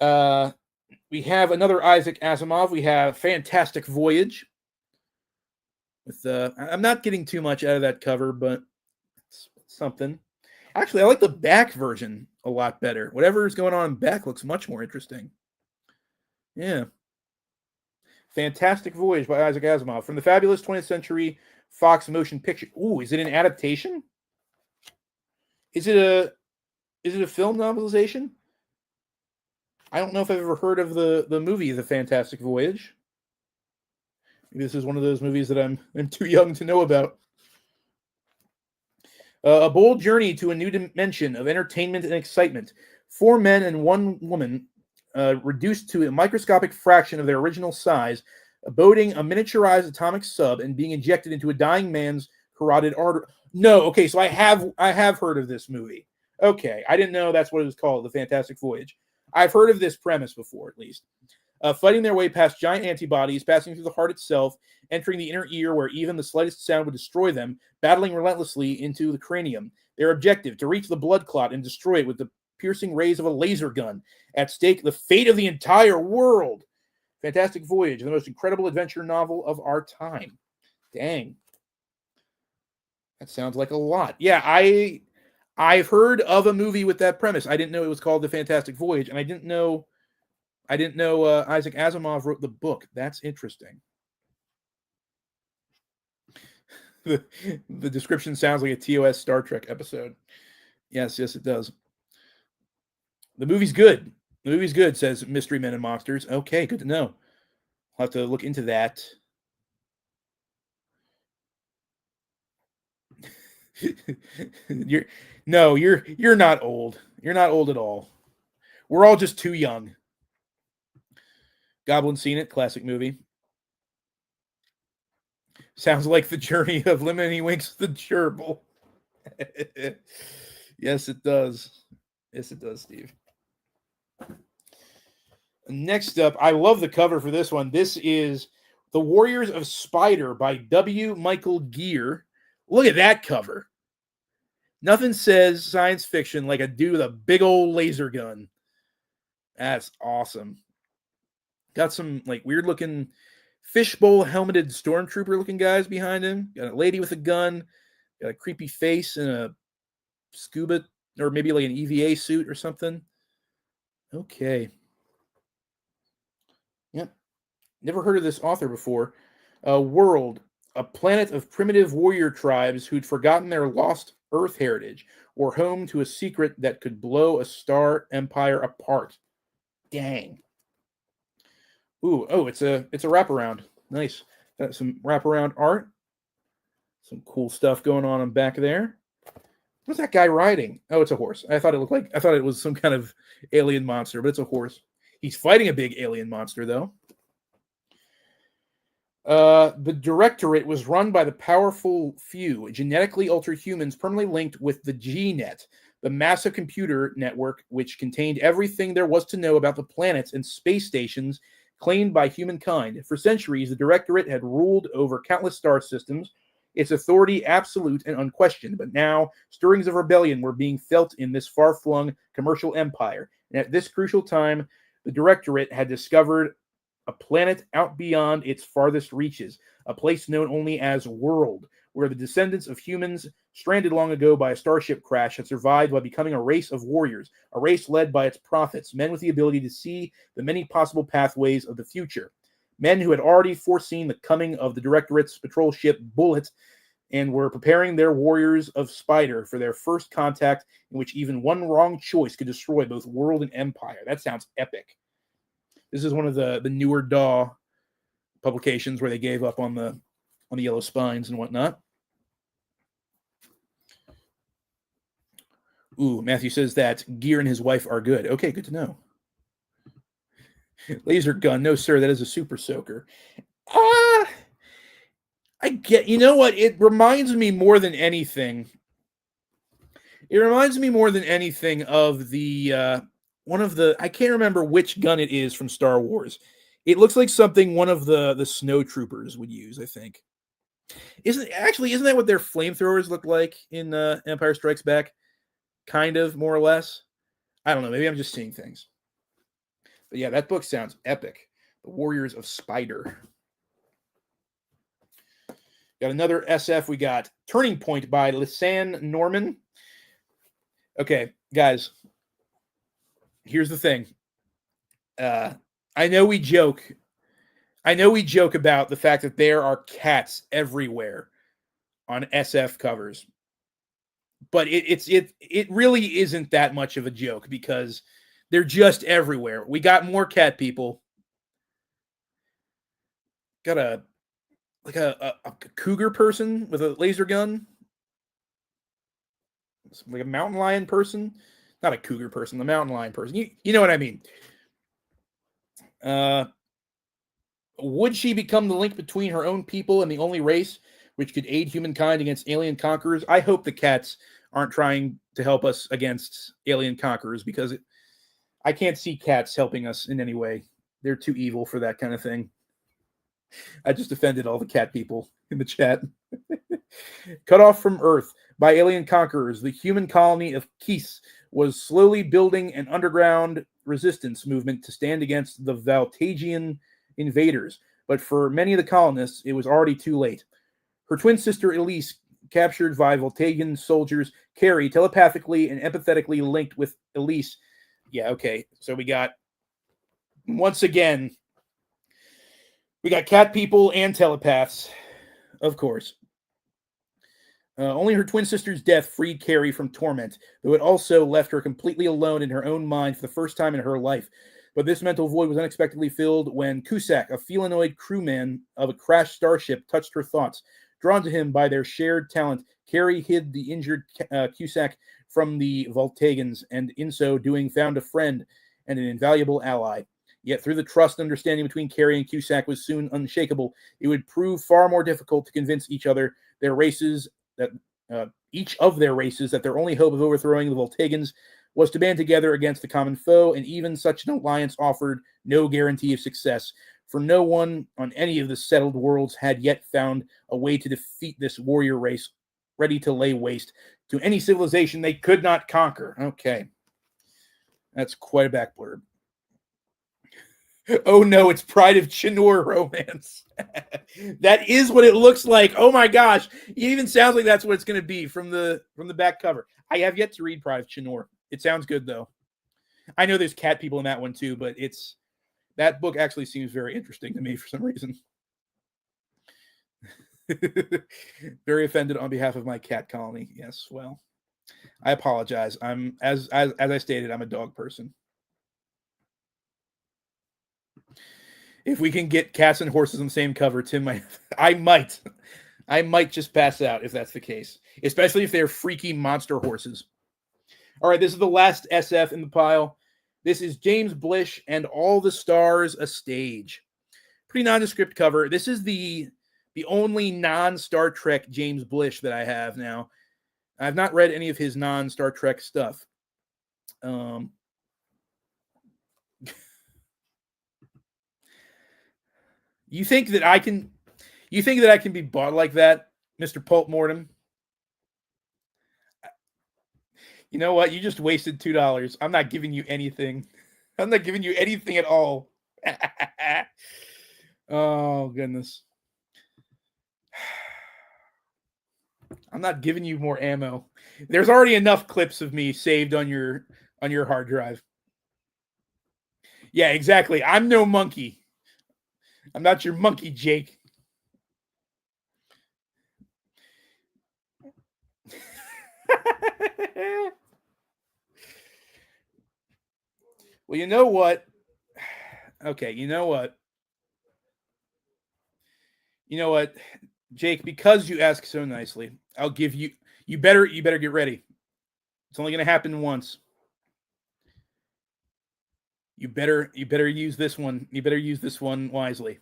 We have another Isaac Asimov. We have Fantastic Voyage. With I'm not getting too much out of that cover, but it's something. Actually, I like the back version a lot better. Whatever is going on in back looks much more interesting. Yeah. Fantastic Voyage by Isaac Asimov from the fabulous 20th Century Fox motion picture. Ooh, is it an adaptation? Is it a film novelization? I don't know if I've ever heard of the movie The Fantastic Voyage. Maybe this is one of those movies that I'm too young to know about. A bold journey to a new dimension of entertainment and excitement. 4 men and 1 woman, reduced to a microscopic fraction of their original size, boating a miniaturized atomic sub and being injected into a dying man's carotid artery. No, okay, so I have heard of this movie. Okay, I didn't know that's what it was called, The Fantastic Voyage. I've heard of this premise before, at least. Fighting their way past giant antibodies, passing through the heart itself, entering the inner ear where even the slightest sound would destroy them, battling relentlessly into the cranium. Their objective, to reach the blood clot and destroy it with the piercing rays of a laser gun. At stake, the fate of the entire world. Fantastic Voyage, the most incredible adventure novel of our time. Dang. That sounds like a lot. Yeah, I've heard of a movie with that premise. I didn't know it was called The Fantastic Voyage, and I didn't know Isaac Asimov wrote the book. That's interesting. The description sounds like a TOS Star Trek episode. Yes, it does. The movie's good. The movie's good, says Mystery Men and Monsters. Okay, good to know. I'll have to look into that. You're not old. You're not old at all. We're all just too young. Goblin Seen It, classic movie. Sounds like the journey of Lemony Winks the gerbil. Yes, it does. Yes, it does, Steve. Next up, I love the cover for this one. This is The Warriors of Spider by W. Michael Gear. Look at that cover. Nothing says science fiction like a dude with a big old laser gun. That's awesome. Got some like weird looking fishbowl helmeted stormtrooper looking guys behind him. Got a lady with a gun. Got a creepy face and a scuba or maybe like an EVA suit or something. Okay. Yep. Never heard of this author before. World, a planet of primitive warrior tribes who'd forgotten their lost Earth heritage, or home to a secret that could blow a star empire apart. Dang. Ooh, oh, it's a wraparound. Nice. Got some wraparound art. Some cool stuff going on in back there. What's that guy riding? Oh, it's a horse. I thought it was some kind of alien monster, but it's a horse. He's fighting a big alien monster, though. The Directorate was run by the powerful few, genetically altered humans permanently linked with the G-Net, the massive computer network which contained everything there was to know about the planets and space stations claimed by humankind. For centuries, the Directorate had ruled over countless star systems, its authority absolute and unquestioned, but now stirrings of rebellion were being felt in this far-flung commercial empire. And at this crucial time, the Directorate had discovered a planet out beyond its farthest reaches, a place known only as World, where the descendants of humans stranded long ago by a starship crash had survived by becoming a race of warriors, a race led by its prophets, men with the ability to see the many possible pathways of the future, men who had already foreseen the coming of the Directorate's patrol ship Bullet and were preparing their warriors of Spider for their first contact in which even one wrong choice could destroy both world and empire. That sounds epic. This is one of the newer DAW publications where they gave up on the yellow spines and whatnot. Ooh, Matthew says that Gear and his wife are good. Okay, good to know. Laser gun. No, sir, that is a super soaker. I get, you know what? It reminds me more than anything. It reminds me more than anything of the one of the, I can't remember which gun it is from Star Wars. It looks like something one of the snow troopers would use, I think. Isn't that what their flamethrowers look like in Empire Strikes Back? Kind of, more or less. I don't know. Maybe I'm just seeing things. But yeah, that book sounds epic. The Warriors of Spider. Got another SF. We got Turning Point by Lisanne Norman. Okay, guys. Here's the thing. I know we joke about the fact that there are cats everywhere on SF covers. But it really isn't that much of a joke because they're just everywhere. We got more cat people. Got a cougar person with a laser gun. Like a mountain lion person. Not a cougar person, the mountain lion person. You know what I mean. Would she become the link between her own people and the only race which could aid humankind against alien conquerors? I hope the cats aren't trying to help us against alien conquerors because I can't see cats helping us in any way. They're too evil for that kind of thing. I just offended all the cat people in the chat. Cut off from Earth by alien conquerors, the human colony of Kis was slowly building an underground resistance movement to stand against the Valtagian invaders. But for many of the colonists, it was already too late. Her twin sister Elise, captured by Voltagian soldiers, Carrie, telepathically and empathetically linked with Elise. Yeah, okay. So we got, once again, we got cat people and telepaths, of course. Only her twin sister's death freed Carrie from torment, though it also left her completely alone in her own mind for the first time in her life. But this mental void was unexpectedly filled when Cusack, a felinoid crewman of a crashed starship, touched her thoughts. Drawn to him by their shared talent, Carrie hid the injured Cusack from the Voltagans, and in so doing found a friend and an invaluable ally. Yet through the trust and understanding between Carrie and Cusack was soon unshakable. It would prove far more difficult to convince each of their races that their only hope of overthrowing the Voltagans was to band together against the common foe, and even such an alliance offered no guarantee of success, for no one on any of the settled worlds had yet found a way to defeat this warrior race, ready to lay waste to any civilization they could not conquer. Okay. That's quite a back blurb. Oh no, it's Pride of Chinur romance. That is what it looks like. Oh my gosh. It even sounds like that's what it's going to be from the back cover. I have yet to read Pride of Chinur. It sounds good though. I know there's cat people in that one too, but that book actually seems very interesting to me for some reason. Very offended on behalf of my cat colony. Yes, well, I apologize. I'm as I stated, I'm a dog person. If we can get cats and horses on the same cover, Tim I might just pass out if that's the case, especially if they're freaky monster horses. All right, this is the last SF in the pile. This is James Blish and All the Stars a Stage. Pretty nondescript cover. This is the only non-Star Trek James Blish that I have now. I've not read any of his non-Star Trek stuff. You think that I can be bought like that, Mr. Pulp Mortem? You know what? You just wasted $2. I'm not giving you anything. I'm not giving you anything at all. Oh, goodness. I'm not giving you more ammo. There's already enough clips of me saved on your hard drive. Yeah, exactly. I'm no monkey. I'm not your monkey, Jake. Well, you know what? Okay, you know what? You know what, Jake? Because you ask so nicely, I'll give you. You better get ready. It's only going to happen once. You better use this one. You better use this one wisely.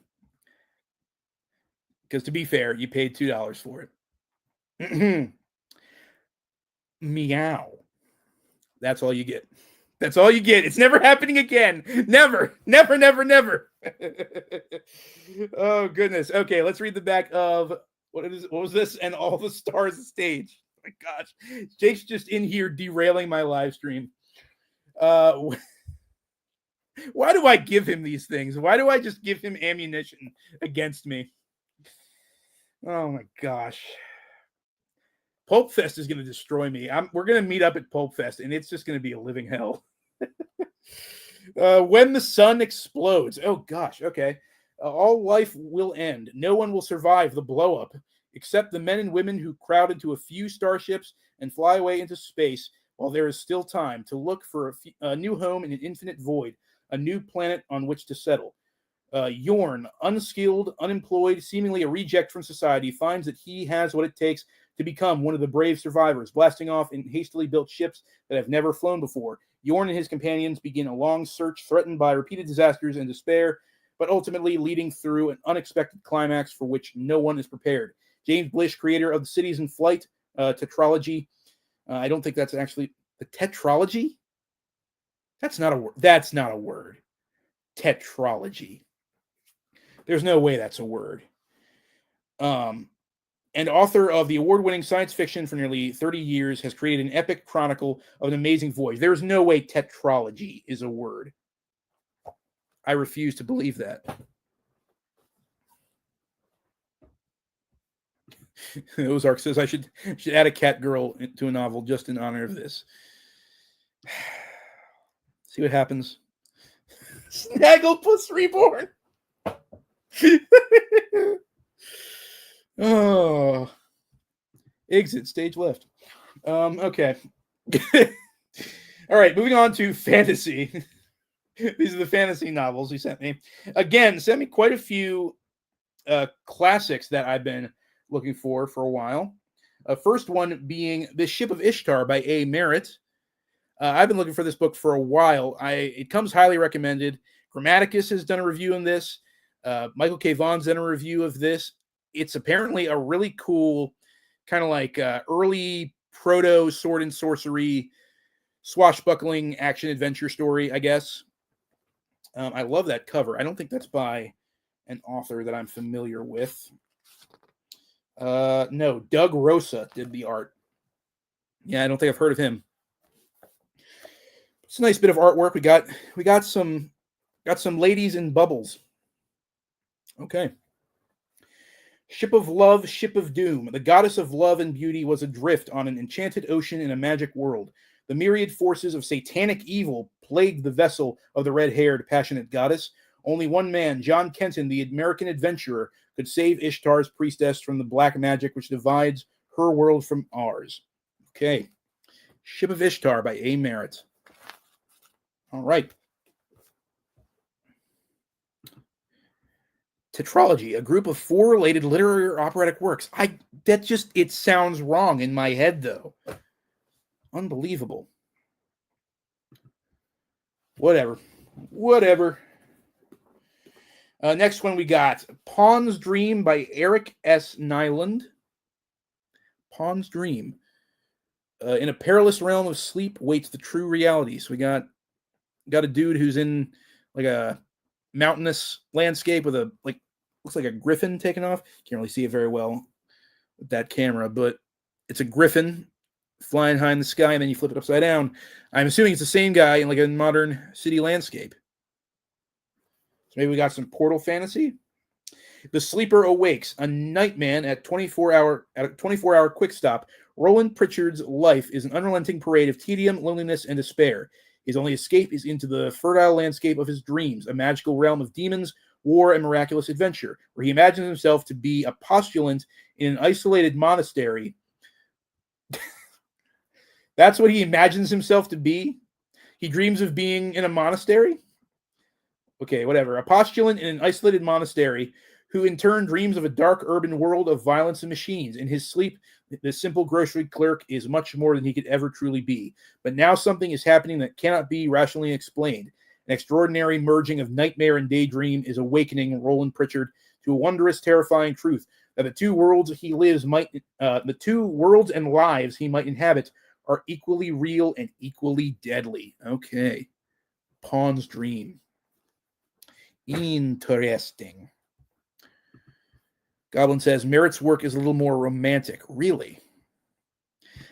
Because to be fair, you paid $2 for it. Meow. That's all you get. That's all you get. It's never happening again. Never, never, never, never. Oh, goodness. Okay, let's read the back of what was this? And All the Stars Stage. Oh my gosh. Jake's just in here derailing my live stream. Why do I give him these things? Why do I just give him ammunition against me? Oh my gosh. Pulp Fest is going to destroy me. We're going to meet up at Pulp Fest, and it's just going to be a living hell. When the sun explodes. Oh, gosh. Okay. All life will end. No one will survive the blow-up, except the men and women who crowd into a few starships and fly away into space while there is still time to look for a new home in an infinite void, a new planet on which to settle. Yorn, unskilled, unemployed, seemingly a reject from society, finds that he has what it takes to become one of the brave survivors, blasting off in hastily built ships that have never flown before. Yorn and his companions begin a long search threatened by repeated disasters and despair, but ultimately leading through an unexpected climax for which no one is prepared. James Blish, creator of the Cities in Flight tetralogy. I don't think that's actually the tetralogy. That's not a word. That's not a word. Tetralogy. There's no way that's a word. And author of the award-winning science fiction for nearly 30 years, has created an epic chronicle of an amazing voyage. There's no way tetralogy is a word. I refuse to believe that. Ozark says I should add a cat girl to a novel just in honor of this. See what happens. Snagglepuss Reborn. Oh, exit stage left. Okay. All right, moving on to fantasy. These are the fantasy novels he sent me. Again, sent me quite a few classics that I've been looking for a while. First one being The Ship of Ishtar by A. Merritt. I've been looking for this book for a while. It comes highly recommended. Grammaticus has done a review on this. Michael K. Vaughan's done a review of this. It's apparently a really cool kind of like early proto sword and sorcery swashbuckling action adventure story, I guess. I love that cover. I don't think that's by an author that I'm familiar with. No, Doug Rosa did the art. Yeah, I don't think I've heard of him. It's a nice bit of artwork. We got some ladies in bubbles. Okay. Ship of Love, Ship of Doom. The goddess of love and beauty was adrift on an enchanted ocean in a magic world. The myriad forces of satanic evil plagued the vessel of the red-haired, passionate goddess. Only one man, John Kenton, the American adventurer, could save Ishtar's priestess from the black magic which divides her world from ours. Okay. Ship of Ishtar by A. Merritt. All right. Tetralogy, a group of 4 related literary or operatic works. It sounds wrong in my head, though. Unbelievable. Whatever. Next one we got Pawn's Dream by Eric S. Nyland. Pawn's Dream. In a perilous realm of sleep waits the true reality. So we got a dude who's in like a mountainous landscape with looks like a griffin taking off. Can't really see it very well with that camera, but it's a griffin flying high in the sky, and then you flip it upside down. I'm assuming it's the same guy in like a modern city landscape. So maybe we got some Portal fantasy. The Sleeper Awakes, a nightman at a 24-hour quick stop. Roland Pritchard's life is an unrelenting parade of tedium, loneliness, and despair. His only escape is into the fertile landscape of his dreams, a magical realm of demons, war, and miraculous adventure, where he imagines himself to be a postulant in an isolated monastery. That's what he imagines himself to be? He dreams of being in a monastery? Okay, whatever. A postulant in an isolated monastery who in turn dreams of a dark urban world of violence and machines. In his sleep, the simple grocery clerk is much more than he could ever truly be. But now something is happening that cannot be rationally explained. An extraordinary merging of nightmare and daydream is awakening Roland Pritchard to a wondrous, terrifying truth that the two worlds and lives he might inhabit are equally real and equally deadly. Okay. Pawn's Dream. Interesting. Goblin says, Merritt's work is a little more romantic. Really?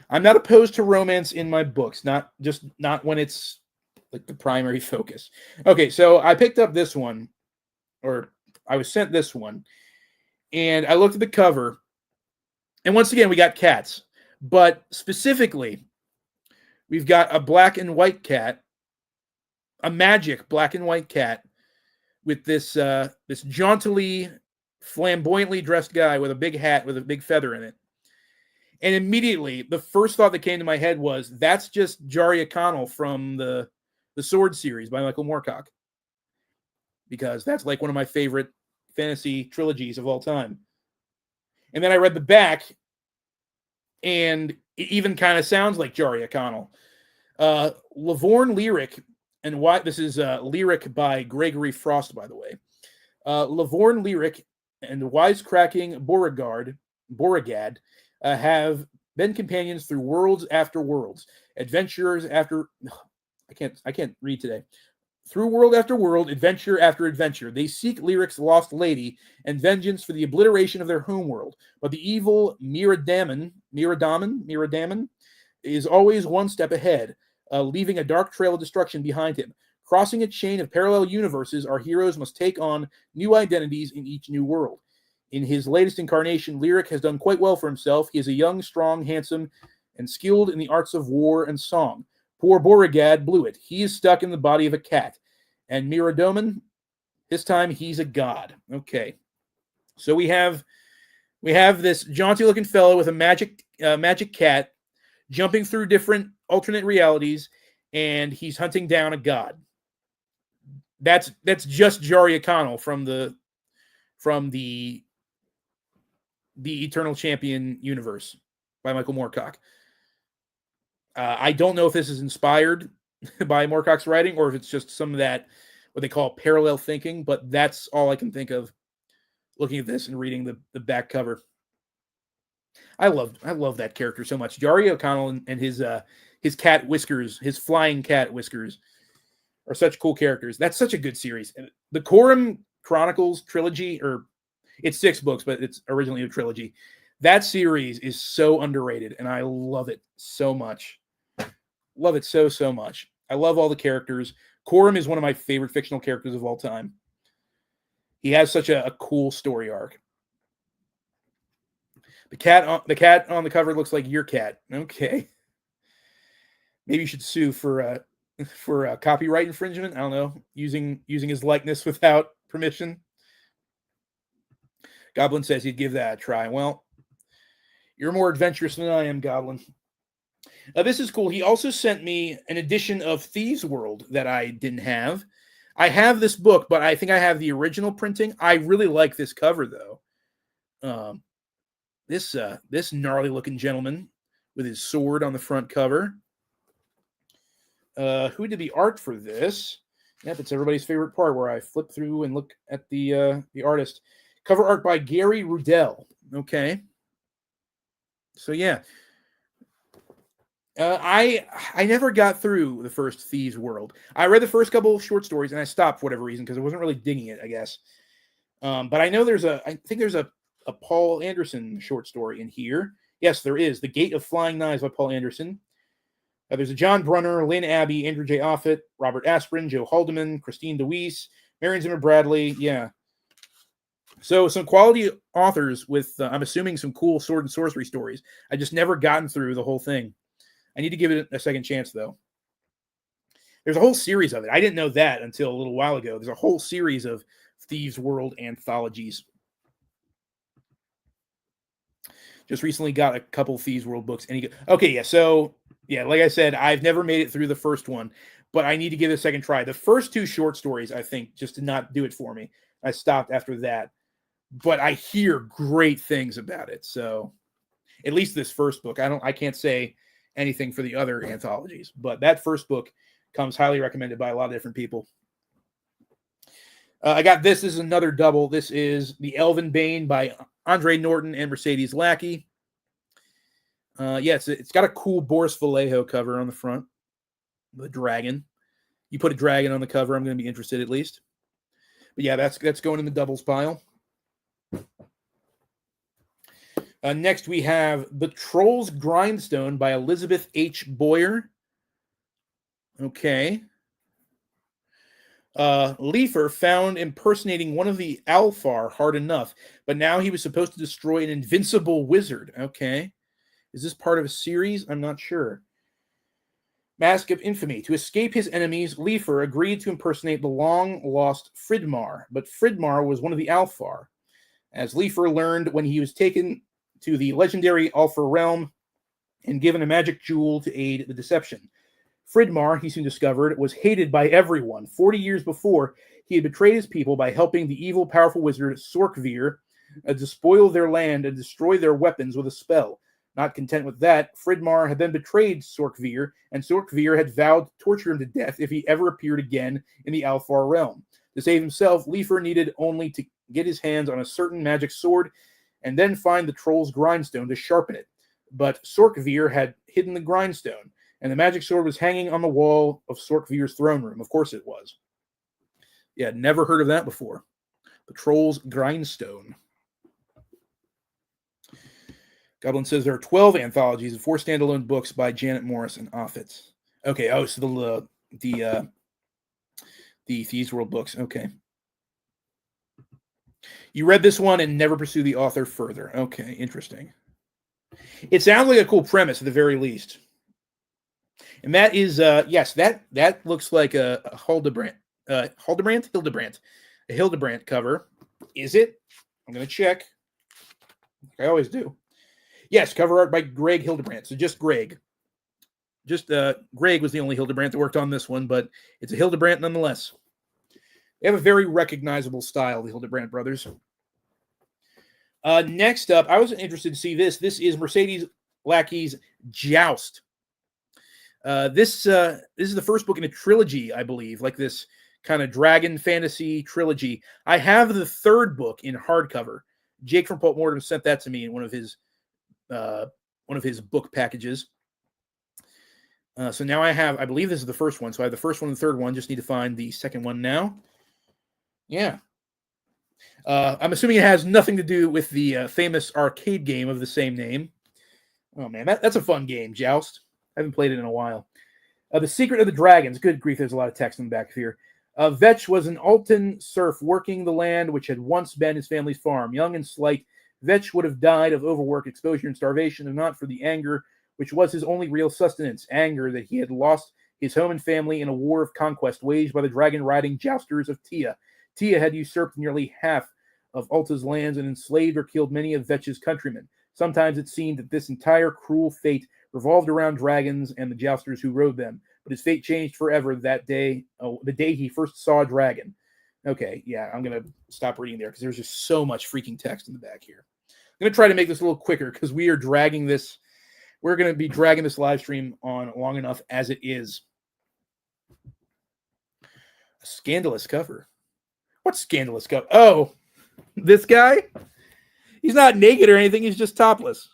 I'm not opposed to romance in my books, not when it's like the primary focus. Okay, so I picked up this one, or I was sent this one, and I looked at the cover, and once again, we got cats, but specifically, we've got a black and white cat, a magic black and white cat, with this this jauntily, flamboyantly dressed guy with a big hat with a big feather in it. And immediately, the first thought that came to my head was, that's just Jari O'Connell from the Sword series by Michael Moorcock. Because that's like one of my favorite fantasy trilogies of all time. And then I read the back, and it even kind of sounds like Jari O'Connell. Lavorn Lyric, and why this is Lyric by Gregory Frost, by the way. Lavorn Lyric and wisecracking Beauregard have been companions through worlds after worlds, adventurers after. I can't read today. Through world after world, adventure after adventure, they seek Lyric's lost lady and vengeance for the obliteration of their homeworld. But the evil Miradaman is always one step ahead, leaving a dark trail of destruction behind him. Crossing a chain of parallel universes, our heroes must take on new identities in each new world. In his latest incarnation, Lyric has done quite well for himself. He is a young, strong, handsome, and skilled in the arts of war and song. Poor Beauregard blew it. He is stuck in the body of a cat. And Miradoman, this time he's a god. Okay. So we have this jaunty-looking fellow with a magic cat jumping through different alternate realities, and he's hunting down a god. That's just Jari O'Connell from the Eternal Champion universe by Michael Moorcock. I don't know if this is inspired by Moorcock's writing or if it's just some of that, what they call parallel thinking, but that's all I can think of looking at this and reading the back cover. I love that character so much. Jari O'Connell and his cat whiskers, his flying cat whiskers, are such cool characters. That's such a good series. The Corum Chronicles trilogy, or it's 6 books, but it's originally a trilogy. That series is so underrated, and I love it so much. Love it so much. I love all the characters. Corum is one of my favorite fictional characters of all time. He has such a cool story arc. The cat on the cover looks like your cat. Okay. Maybe you should sue for copyright infringement. I don't know, using his likeness without permission. Goblin says he'd give that a try. Well, you're more adventurous than I am, Goblin. This is cool. He also sent me an edition of Thieves' World that I didn't have. I have this book, but I think I have the original printing. I really like this cover, though. This gnarly-looking gentleman with his sword on the front cover. Who did the art for this? Yep, it's everybody's favorite part where I flip through and look at the artist. Cover art by Gary Rudell. Okay. So, yeah. I never got through the first Thieves' World. I read the first couple of short stories and I stopped for whatever reason because I wasn't really digging it, I guess. But I know I think there's a Paul Anderson short story in here. Yes, there is. The Gate of Flying Knives by Paul Anderson. There's a John Brunner, Lynn Abbey, Andrew J. Offit, Robert Asprin, Joe Haldeman, Christine DeWeese, Marion Zimmer Bradley. Yeah. So some quality authors with, I'm assuming, some cool sword and sorcery stories. I just never gotten through the whole thing. I need to give it a second chance, though. There's a whole series of it. I didn't know that until a little while ago. There's a whole series of Thieves' World anthologies. Just recently got a couple Thieves' World books. Okay, yeah. So, yeah, like I said, I've never made it through the first one, but I need to give it a second try. The first 2 short stories, I think, just did not do it for me. I stopped after that. But I hear great things about it. So, at least this first book. I can't say anything for the other anthologies, but that first book comes highly recommended by a lot of different people. I got this. This is another double. This is The Elven Bane by Andre Norton and Mercedes Lackey. Yeah, it's got a cool Boris Vallejo cover on the front. The dragon. You put a dragon on the cover, I'm going to be interested at least. But yeah, that's going in the doubles pile. Next, we have The Troll's Grindstone by Elizabeth H. Boyer. Okay. Leifer found impersonating one of the Alfar hard enough, but now he was supposed to destroy an invincible wizard. Okay. Is this part of a series? I'm not sure. Mask of Infamy. To escape his enemies, Leifer agreed to impersonate the long-lost Fridmar, but Fridmar was one of the Alfar. As Leifer learned when he was taken to the legendary Alfar realm and given a magic jewel to aid the deception. Fridmar, he soon discovered, was hated by everyone. 40 years before, he had betrayed his people by helping the evil, powerful wizard Sorkvir to spoil their land and destroy their weapons with a spell. Not content with that, Fridmar had then betrayed Sorkvir, and Sorkvir had vowed to torture him to death if he ever appeared again in the Alfar realm. To save himself, Leifer needed only to get his hands on a certain magic sword and then find the troll's grindstone to sharpen it. But Sorkvir had hidden the grindstone, and the magic sword was hanging on the wall of Sorkvir's throne room. Of course it was. Yeah, never heard of that before. The troll's grindstone. Goblin says there are 12 anthologies and 4 standalone books by Janet Morris and Offitz. Okay, so the Thieves World books. Okay. You read this one and never pursue the author further. Okay, interesting. It sounds like a cool premise at the very least. And that is, yes, that looks like a Hildebrandt. Hildebrandt. A Hildebrandt cover. Is it? I'm going to check. I always do. Yes, cover art by Greg Hildebrandt. So just Greg. Greg was the only Hildebrandt that worked on this one, but it's a Hildebrandt nonetheless. They have a very recognizable style, the Hildebrandt brothers. Next up, I was interested to see this. This is Mercedes Lackey's Joust. This is the first book in a trilogy, I believe, like this kind of dragon fantasy trilogy. I have the third book in hardcover. Jake from Pulp Mortem sent that to me in one of his book packages. So now I believe this is the first one. So I have the first one and the third one. Just need to find the second one now. Yeah. I'm assuming it has nothing to do with the famous arcade game of the same name. Oh, man, that's a fun game, Joust. I haven't played it in a while. The Secret of the Dragons. Good grief, there's a lot of text in the back here. Vetch was an Altan serf working the land which had once been his family's farm. Young and slight, Vetch would have died of overwork, exposure, and starvation if not for the anger which was his only real sustenance. Anger that he had lost his home and family in a war of conquest waged by the dragon-riding jousters of Tia. Tia had usurped nearly half of Alta's lands and enslaved or killed many of Vetch's countrymen. Sometimes it seemed that this entire cruel fate revolved around dragons and the jousters who rode them. But his fate changed forever that day, the day he first saw a dragon. Okay, yeah, I'm going to stop reading there because there's just so much freaking text in the back here. I'm going to try to make this a little quicker because we're going to be dragging this live stream on long enough as it is. A scandalous cover. What scandalous cover? Oh, this guy? He's not naked or anything. He's just topless.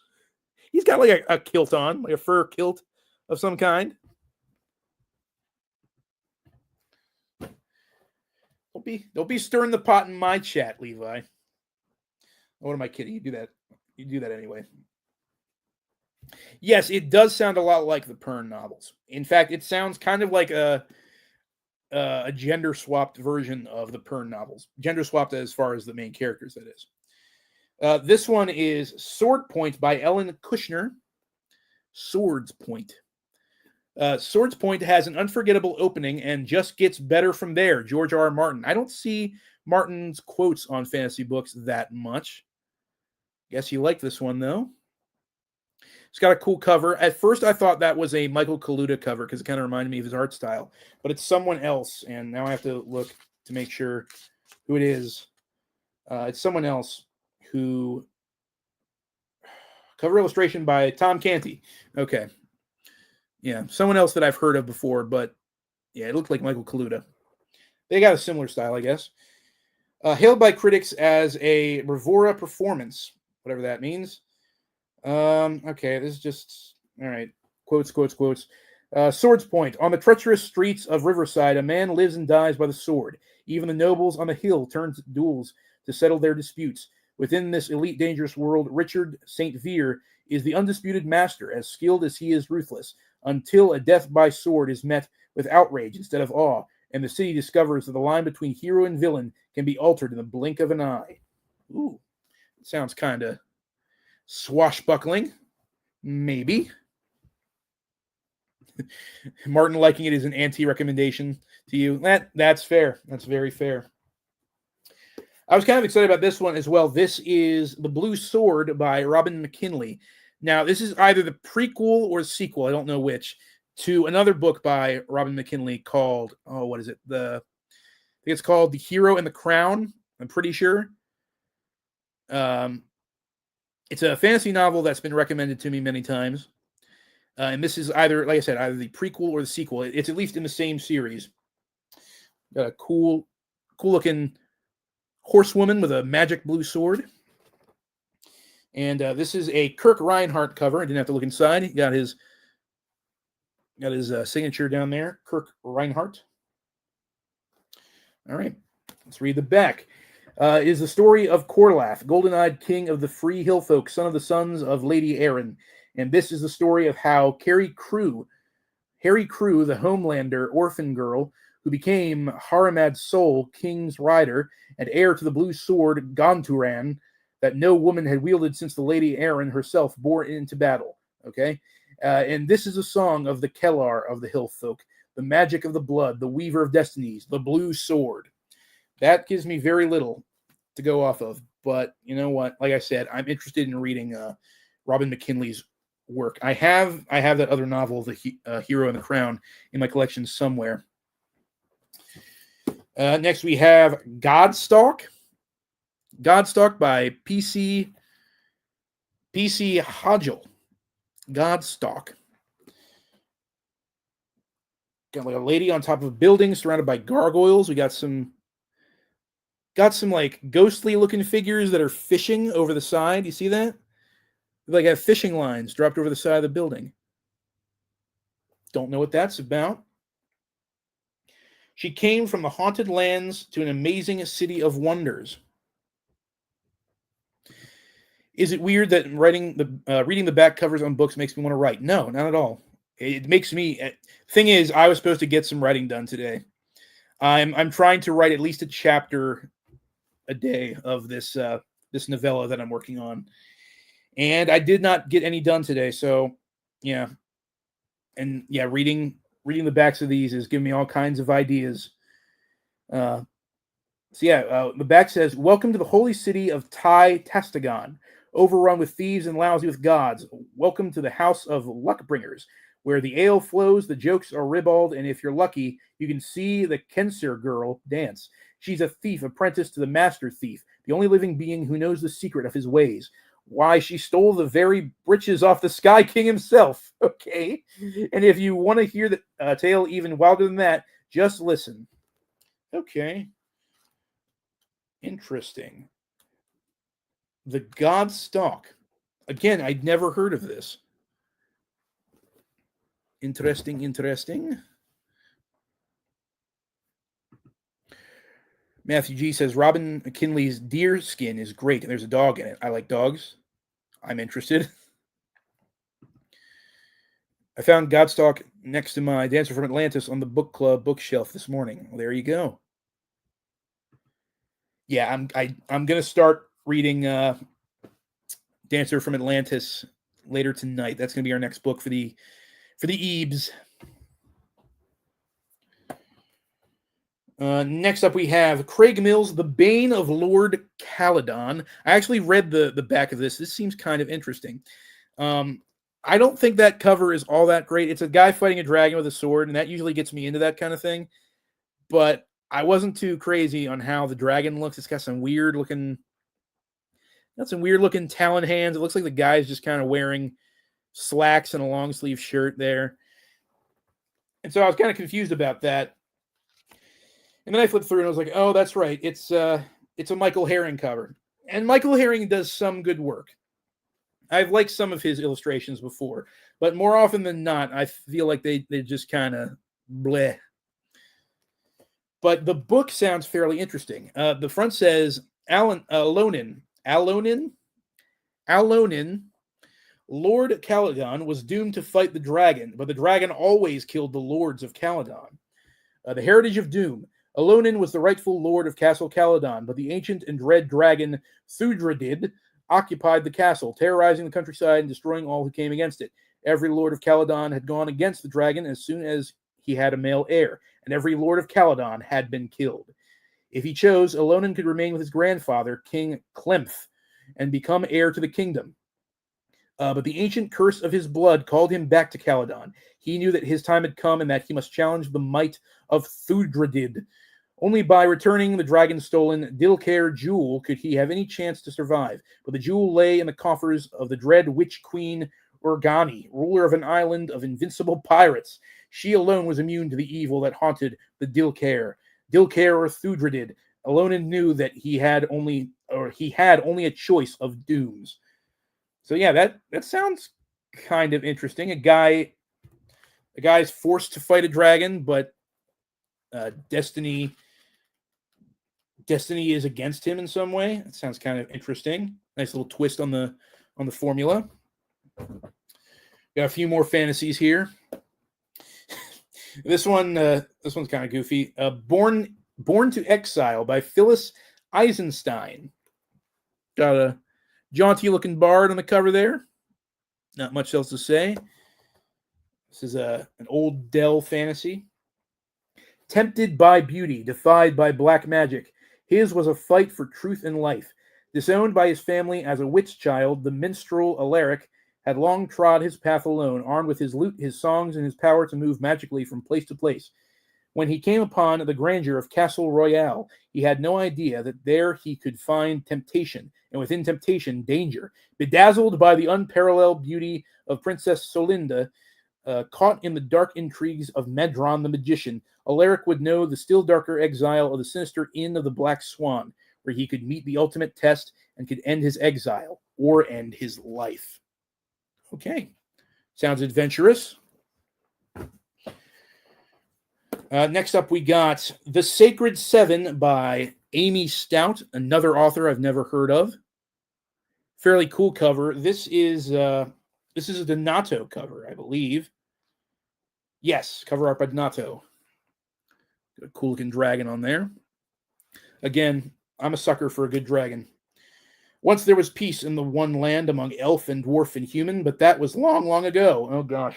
He's got like a kilt on, like a fur kilt of some kind. Don't be stirring the pot in my chat, Levi. What am I kidding? You do that anyway. Yes, it does sound a lot like the Pern novels. In fact, it sounds kind of like a gender-swapped version of the Pern novels. Gender-swapped as far as the main characters, that is. This one is Sword Point by Ellen Kushner. Swords Point. Swords Point has an unforgettable opening and just gets better from there. George R. R. Martin. I don't see Martin's quotes on fantasy books that much. Guess you like this one, though. It's got a cool cover. At first, I thought that was a Michael Kaluta cover because it kind of reminded me of his art style. But it's someone else, and now I have to look to make sure who it is. It's someone else who... Cover illustration by Tom Canty. Okay. Yeah, someone else that I've heard of before, but yeah, it looked like Michael Kaluta. They got a similar style, I guess. Hailed by critics as a bravura performance, whatever that means. Okay, this is just all right. Quotes, quotes, quotes. Sword's point. On the treacherous streets of Riverside, a man lives and dies by the sword. Even the nobles on the hill turn to duels to settle their disputes. Within this elite dangerous world, Richard St. Vere is the undisputed master, as skilled as he is ruthless, until a death by sword is met with outrage instead of awe, and the city discovers that the line between hero and villain can be altered in the blink of an eye. Ooh, sounds kind of swashbuckling. Maybe. Martin liking it is an anti-recommendation to you. That's fair. That's very fair. I was kind of excited about this one as well. This is The Blue Sword by Robin McKinley. Now, this is either the prequel or the sequel, I don't know which, to another book by Robin McKinley called, what is it? I think it's called The Hero and the Crown, I'm pretty sure. It's a fantasy novel that's been recommended to me many times. And this is either, like I said, either the prequel or the sequel. It's at least in the same series. Got a cool looking horsewoman with a magic blue sword. And this is a Kirk Reinhardt cover. I didn't have to look inside. He got his signature down there, Kirk Reinhardt. All right, let's read the back. Is the story of Corlath, golden-eyed king of the free hill folk, son of the sons of Lady Erin. And this is the story of how Harry Crew, the Homelander orphan girl, who became Haramad Sol, king's rider, and heir to the blue sword Gonturan, that no woman had wielded since the Lady Erin herself bore into battle. Okay? And this is a song of the Kellar of the hill folk, the magic of the blood, the weaver of destinies, the blue sword. That gives me very little to go off of. But you know what? Like I said, I'm interested in reading Robin McKinley's work. I have that other novel, The Hero and the Crown, in my collection somewhere. Next, we have Godstalk. Godstalk by P.C. Hodgel. Godstalk. Got like a lady on top of a building surrounded by gargoyles. We got some like ghostly looking figures that are fishing over the side. You see that? They like have fishing lines dropped over the side of the building. Don't know what that's about. She came from the haunted lands to an amazing city of wonders. Is it weird that reading the back covers on books makes me want to write? No, not at all. It makes me. Thing is, I was supposed to get some writing done today. I'm trying to write at least a chapter a day of this novella that I'm working on, and I did not get any done today. So, yeah, and yeah, reading the backs of these is giving me all kinds of ideas. The back says, "Welcome to the holy city of Tai Tastagon, overrun with thieves and lousy with gods. Welcome to the house of luckbringers, where the ale flows, the jokes are ribald, and if you're lucky, you can see the Kensir girl dance. She's a thief apprenticed to the master thief, the only living being who knows the secret of his ways. Why, she stole the very breeches off the Sky King himself." Okay. And if you want to hear the tale even wilder than that, just listen. Okay. Interesting. The Godstalk. Again, I'd never heard of this. Interesting. Matthew G says, Robin McKinley's deer skin is great, and there's a dog in it. I like dogs. I'm interested. I found Godstalk next to my Dancer from Atlantis on the book club bookshelf this morning. Well, there you go. Yeah, I'm gonna start reading Dancer from Atlantis later tonight. That's gonna be our next book for the Ebes. Next up, we have Craig Mills, The Bane of Lord Caledon. I actually read the back of this. This seems kind of interesting. I don't think that cover is all that great. It's a guy fighting a dragon with a sword, and that usually gets me into that kind of thing. But I wasn't too crazy on how the dragon looks. It's got some weird looking talon hands. It looks like the guy's just kind of wearing slacks and a long sleeve shirt there. And so I was kind of confused about that. And then I flipped through and I was like, oh, that's right. It's a Michael Herring cover. And Michael Herring does some good work. I've liked some of his illustrations before, but more often than not, I feel like they just kind of bleh. But the book sounds fairly interesting. The front says Alonin, Lord Caledon was doomed to fight the dragon, but the dragon always killed the lords of Caledon. The heritage of doom. Alonin was the rightful lord of Castle Caledon, but the ancient and dread dragon Thudradid occupied the castle, terrorizing the countryside and destroying all who came against it. Every lord of Caledon had gone against the dragon as soon as he had a male heir, and every lord of Caledon had been killed. If he chose, Alonin could remain with his grandfather, King Clemph, and become heir to the kingdom. But the ancient curse of his blood called him back to Caledon. He knew that his time had come and that he must challenge the might of Thudradid. Only by returning the dragon-stolen Dilcair jewel could he have any chance to survive. But the jewel lay in the coffers of the dread witch queen Urgani, ruler of an island of invincible pirates. She alone was immune to the evil that haunted the Dilcair. Dilcair or Thudradid. Alonin knew that he had only a choice of dooms. So yeah, that sounds kind of interesting. A guy's forced to fight a dragon, but destiny is against him in some way. That sounds kind of interesting. Nice little twist on the formula. Got a few more fantasies here. This one's kind of goofy. Born to Exile by Phyllis Eisenstein. Got a jaunty looking bard on the cover there. Not much else to say. This is an old Dell fantasy. Tempted by beauty, defied by black magic, his was a fight for truth and life. Disowned by his family as a witch child, the minstrel Alaric had long trod his path alone, armed with his lute, his songs, and his power to move magically from place to place. When he came upon the grandeur of Castle Royale, he had no idea that there he could find temptation, and within temptation, danger. Bedazzled by the unparalleled beauty of Princess Solinda, caught in the dark intrigues of Medron the magician, Alaric would know the still darker exile of the sinister Inn of the Black Swan, where he could meet the ultimate test and could end his exile, or end his life. Okay, sounds adventurous. Next up, we got The Sacred Seven by Amy Stout, another author I've never heard of. Fairly cool cover. This is a Donato cover, I believe. Yes, cover art by Donato. Got a cool looking dragon on there. Again, I'm a sucker for a good dragon. Once there was peace in the one land among elf and dwarf and human, but that was long, long ago. Oh gosh.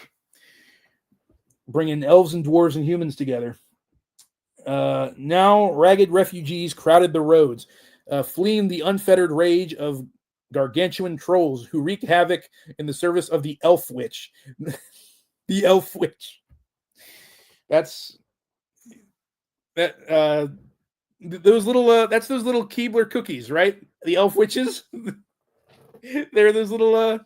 Bringing elves and dwarves and humans together. Now ragged refugees crowded the roads, fleeing the unfettered rage of gargantuan trolls who wreak havoc in the service of the elf witch. The elf witch. That's those little Keebler cookies, right? The elf witches. They're those little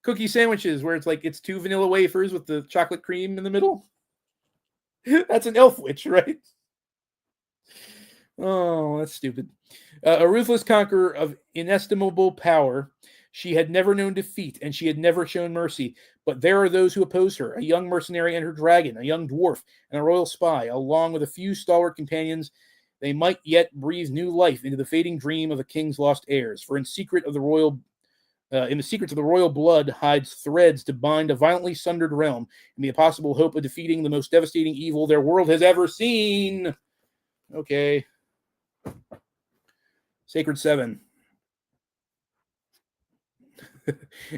cookie sandwiches where it's two vanilla wafers with the chocolate cream in the middle. That's an elf witch, right? Oh, that's stupid. A ruthless conqueror of inestimable power, she had never known defeat, and she had never shown mercy. But there are those who oppose her, a young mercenary and her dragon, a young dwarf, and a royal spy, along with a few stalwart companions. They might yet breathe new life into the fading dream of the king's lost heirs. For in the secrets of the royal blood hides threads to bind a violently sundered realm, in the impossible hope of defeating the most devastating evil their world has ever seen. Okay. Sacred Seven.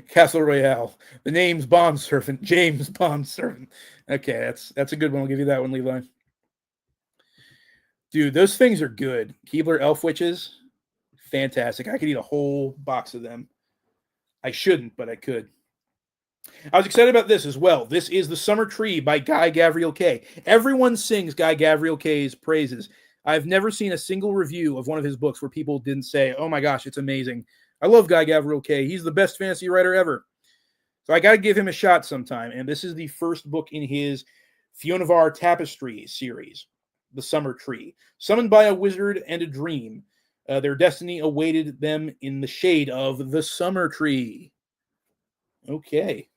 Castle Royale. The name's Bondservant. James Bondservant. Okay, that's a good one. I'll give you that one, Levi. Dude, those things are good. Keebler Elf Witches. Fantastic. I could eat a whole box of them. I shouldn't, but I could. I was excited about this as well. This is The Summer Tree by Guy Gavriel Kay. Everyone sings Guy Gavriel Kay's praises. I've never seen a single review of one of his books where people didn't say, oh my gosh, it's amazing. I love Guy Gavriel Kay. He's the best fantasy writer ever. So I got to give him a shot sometime. And this is the first book in his Fionavar Tapestry series, The Summer Tree. Summoned by a wizard and a dream, their destiny awaited them in the shade of the summer tree. Okay.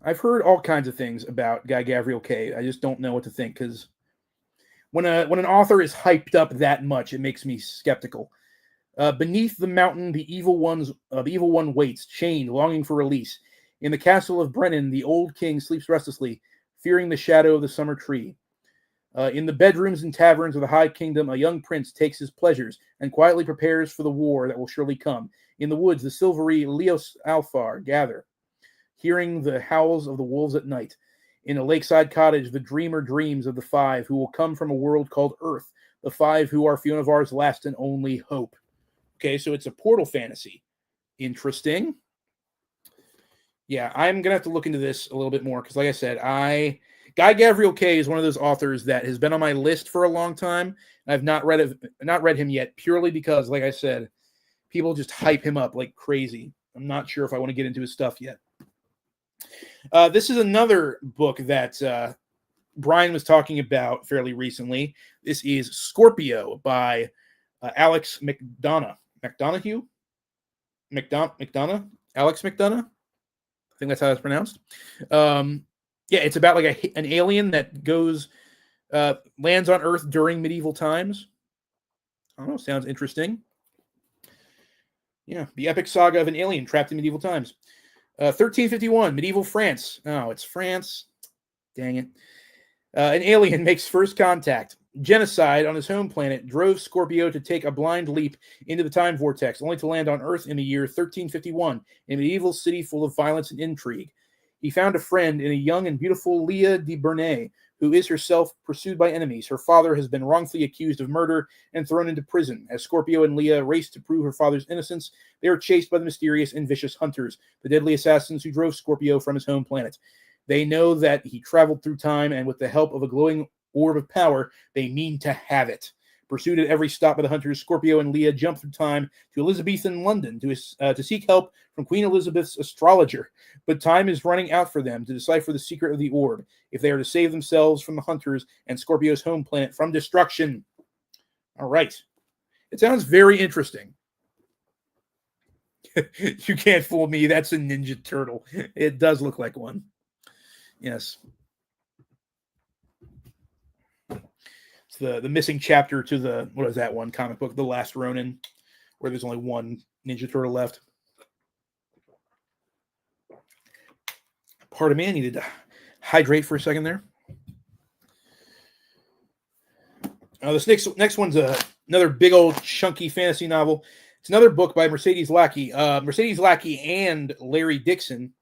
I've heard all kinds of things about Guy Gavriel Kay. I just don't know what to think because when an author is hyped up that much, it makes me skeptical. Beneath the mountain, the evil one waits, chained, longing for release. In the castle of Brennan, the old king sleeps restlessly, fearing the shadow of the summer tree. In the bedrooms and taverns of the High Kingdom, a young prince takes his pleasures and quietly prepares for the war that will surely come. In the woods, the silvery Leos Alfar gather, hearing the howls of the wolves at night. In a lakeside cottage, the dreamer dreams of the five who will come from a world called Earth, the five who are Fiona Var's last and only hope. Okay, so it's a portal fantasy. Interesting. Yeah, I'm going to have to look into this a little bit more because, like I said, Guy Gavriel Kay is one of those authors that has been on my list for a long time. I've not read him yet purely because, like I said, people just hype him up like crazy. I'm not sure if I want to get into his stuff yet. This is another book that Bryan was talking about fairly recently. This is Scorpio by Alex McDonough. McDonough? Alex McDonough? I think that's how it's pronounced. Yeah, it's about like an alien that goes lands on Earth during medieval times. I don't know, sounds interesting. Yeah, the epic saga of an alien trapped in medieval times. 1351, medieval France. Oh, it's France. Dang it. An alien makes first contact. Genocide on his home planet drove Scorpio to take a blind leap into the time vortex, only to land on Earth in the year 1351, in a medieval city full of violence and intrigue. He found a friend in a young and beautiful Leah de Bernay, who is herself pursued by enemies. Her father has been wrongfully accused of murder and thrown into prison. As Scorpio and Leah race to prove her father's innocence, they are chased by the mysterious and vicious hunters, the deadly assassins who drove Scorpio from his home planet. They know that he traveled through time, and with the help of a glowing orb of power, they mean to have it. Pursued at every stop by the hunters, Scorpio and Leah jump through time to Elizabethan London to seek help from Queen Elizabeth's astrologer. But time is running out for them to decipher the secret of the orb, if they are to save themselves from the hunters and Scorpio's home planet from destruction. All right. It sounds very interesting. You can't fool me. That's a Ninja Turtle. It does look like one. Yes. It's the missing chapter to the, what is that one comic book, The Last Ronin, where there's only one Ninja Turtle left. Pardon me, I needed to hydrate for a second there. This next one's another big old chunky fantasy novel. It's another book by Mercedes Lackey. Mercedes Lackey and Larry Dixon.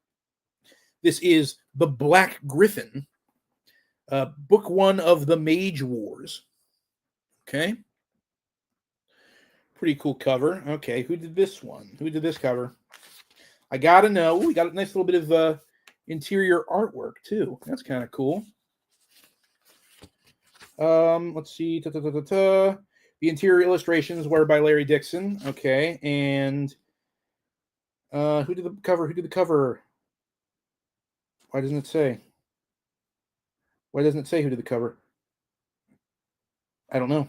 This is The Black Griffin, book one of the Mage Wars. Okay. Pretty cool cover. Okay, who did this one? Who did this cover? I gotta know. We got a nice little bit of interior artwork too. That's kind of cool. Let's see. The interior illustrations were by Larry Dixon. Okay, and who did the cover? Who did the cover? Why doesn't it say? Why doesn't it say who did the cover? I don't know.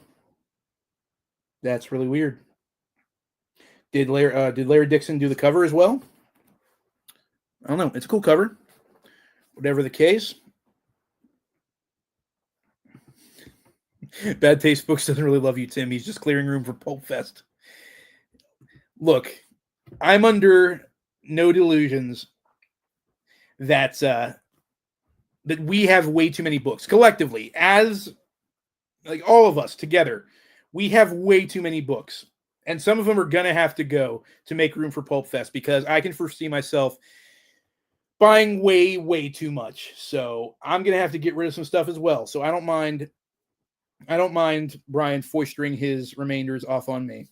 That's really weird. Did Larry Dixon do the cover as well? I don't know. It's a cool cover. Whatever the case. Bad Taste Books doesn't really love you, Tim. He's just clearing room for Pulp Fest. Look, I'm under no delusions that that we have way too many books collectively, as like all of us together. We have way too many books, and some of them are gonna have to go to make room for Pulp Fest because I can foresee myself buying way too much. So I'm gonna have to get rid of some stuff as well. So I don't mind Bryan foistering his remainders off on me.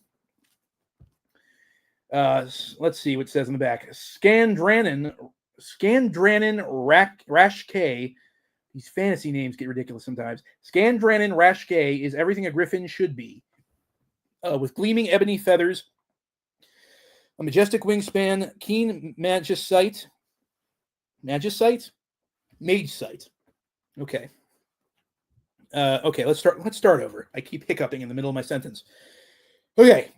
Let's see what it says in the back. Scandranin Rashkay. These fantasy names get ridiculous sometimes. Scandranin Rashkay is everything a griffin should be. With gleaming ebony feathers, a majestic wingspan, keen mage sight. Mage sight? Okay. Okay, let's start over. I keep hiccuping in the middle of my sentence. Okay.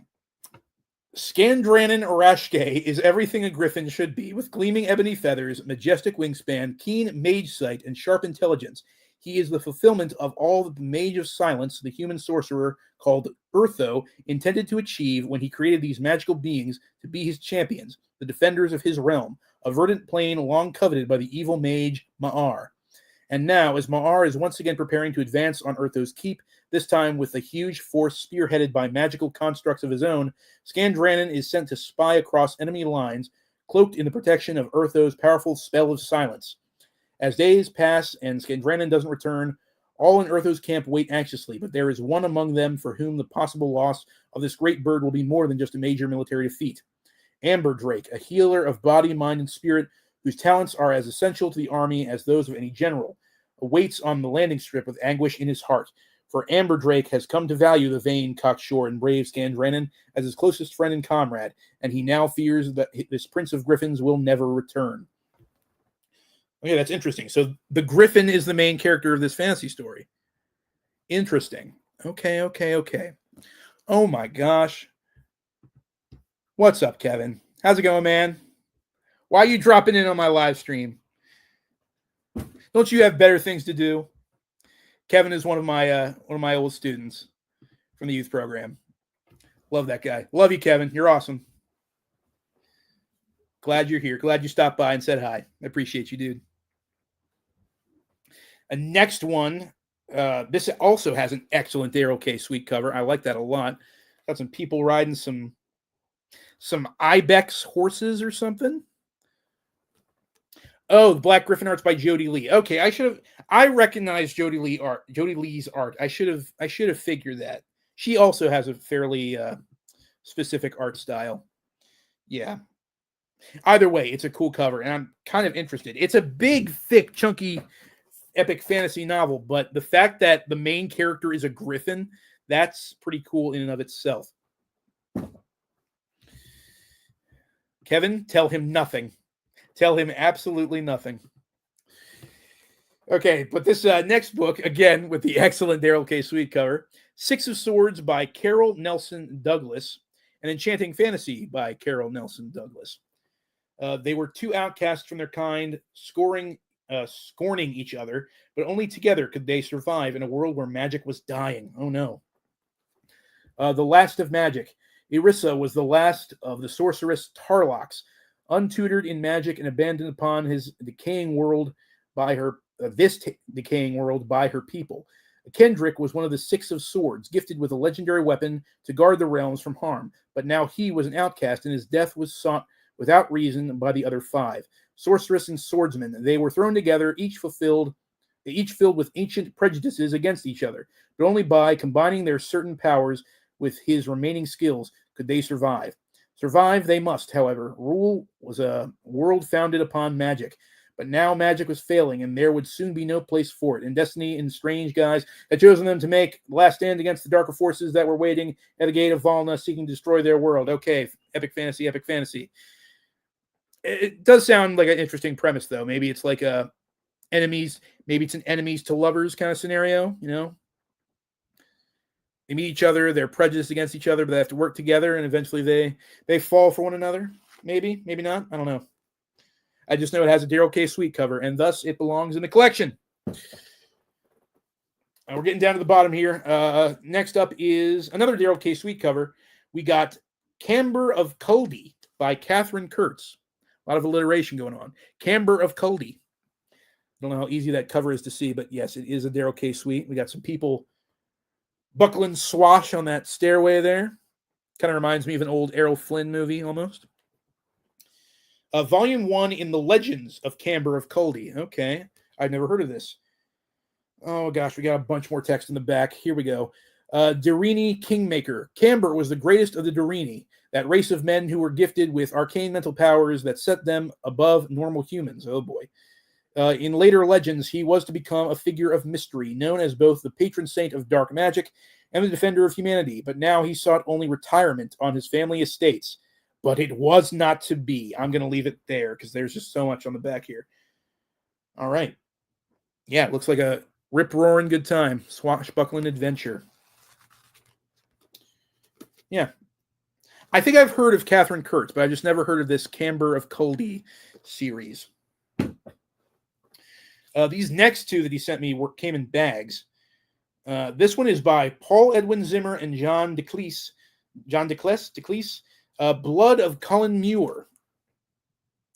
Scandranan Arashke is everything a griffin should be, with gleaming ebony feathers, majestic wingspan, keen mage sight, and sharp intelligence. He is the fulfillment of all that the Mage of Silence, the human sorcerer called Urtho, intended to achieve when he created these magical beings to be his champions, the defenders of his realm, a verdant plain long coveted by the evil mage Ma'ar. And now, as Ma'ar is once again preparing to advance on Urtho's keep, this time with a huge force spearheaded by magical constructs of his own, Scandranan is sent to spy across enemy lines, cloaked in the protection of Urtho's powerful spell of silence. As days pass and Scandranan doesn't return, all in Urtho's camp wait anxiously, but there is one among them for whom the possible loss of this great bird will be more than just a major military defeat. Amber Drake, a healer of body, mind, and spirit, whose talents are as essential to the army as those of any general, awaits on the landing strip with anguish in his heart. For Amber Drake has come to value the vain, cocksure, and brave Scandranan as his closest friend and comrade, and he now fears that this Prince of Griffins will never return. Okay, that's interesting. So the Griffin is the main character of this fantasy story. Interesting. Okay. Oh my gosh. What's up, Kevin? How's it going, man? Why are you dropping in on my live stream? Don't you have better things to do? Kevin is one of my old students from the youth program. Love that guy. Love you, Kevin. You're awesome. Glad you're here. Glad you stopped by and said hi. I appreciate you, dude. A next one. This also has an excellent Daryl K. Sweet cover. I like that a lot. Got some people riding some ibex horses or something. Oh, the Black Griffin art's by Jody Lee. Okay, I recognized Jody Lee's art. I should have figured that. She also has a fairly specific art style. Yeah. Either way, it's a cool cover, and I'm kind of interested. It's a big, thick, chunky, epic fantasy novel, but the fact that the main character is a griffin, that's pretty cool in and of itself. Kevin, tell him nothing. Tell him absolutely nothing. Okay, but this next book, again, with the excellent Daryl K. Sweet cover, Six of Swords by Carol Nelson Douglas, and Enchanting Fantasy by Carol Nelson Douglas. They were two outcasts from their kind, scorning each other, but only together could they survive in a world where magic was dying. Oh no. The last of magic. Irissa was the last of the sorceress Tarlocks, untutored in magic and abandoned upon his decaying world by her decaying world by her people. Kendrick was one of the Six of Swords, gifted with a legendary weapon to guard the realms from harm, but now he was an outcast, and his death was sought without reason by the other five. Sorceress and swordsman, they were thrown together, each filled with ancient prejudices against each other, but only by combining their certain powers with his remaining skills could they survive. Survive they must, however. Rule was a world founded upon magic, but now magic was failing, and there would soon be no place for it. And destiny and strange guys had chosen them to make the last stand against the darker forces that were waiting at the gate of Valna, seeking to destroy their world. Okay, epic fantasy. It does sound like an interesting premise, though. Maybe it's like maybe it's an enemies to lovers kind of scenario, you know? They meet each other, they're prejudiced against each other, but they have to work together, and eventually they fall for one another. Maybe not. I don't know. I just know it has a Daryl K. Sweet cover, and thus it belongs in the collection. We're getting down to the bottom here. Next up is another Daryl K. Sweet cover. We got Camber of Culdee by Catherine Kurtz. A lot of alliteration going on. Camber of Culdee. I don't know how easy that cover is to see, but yes, it is a Daryl K. Sweet. We got some people buckling swash on that stairway there. Kind of reminds me of an old Errol Flynn movie almost. Volume 1 in the Legends of Camber of Culdee. Okay, I've never heard of this. Oh gosh, we got a bunch more text in the back. Here we go. Darini Kingmaker. Camber was the greatest of the Darini, that race of men who were gifted with arcane mental powers that set them above normal humans. Oh boy. In later legends, he was to become a figure of mystery, known as both the patron saint of dark magic and the defender of humanity, but now he sought only retirement on his family estates. But it was not to be. I'm going to leave it there because there's just so much on the back here. All right. Yeah, it looks like a rip-roaring good time. Swashbuckling adventure. Yeah. I think I've heard of Catherine Kurtz, but I've just never heard of this Camber of Culdee series. These next two that he sent me came in bags. This one is by Paul Edwin Zimmer and John DeCleese. Blood of Cullen Muir.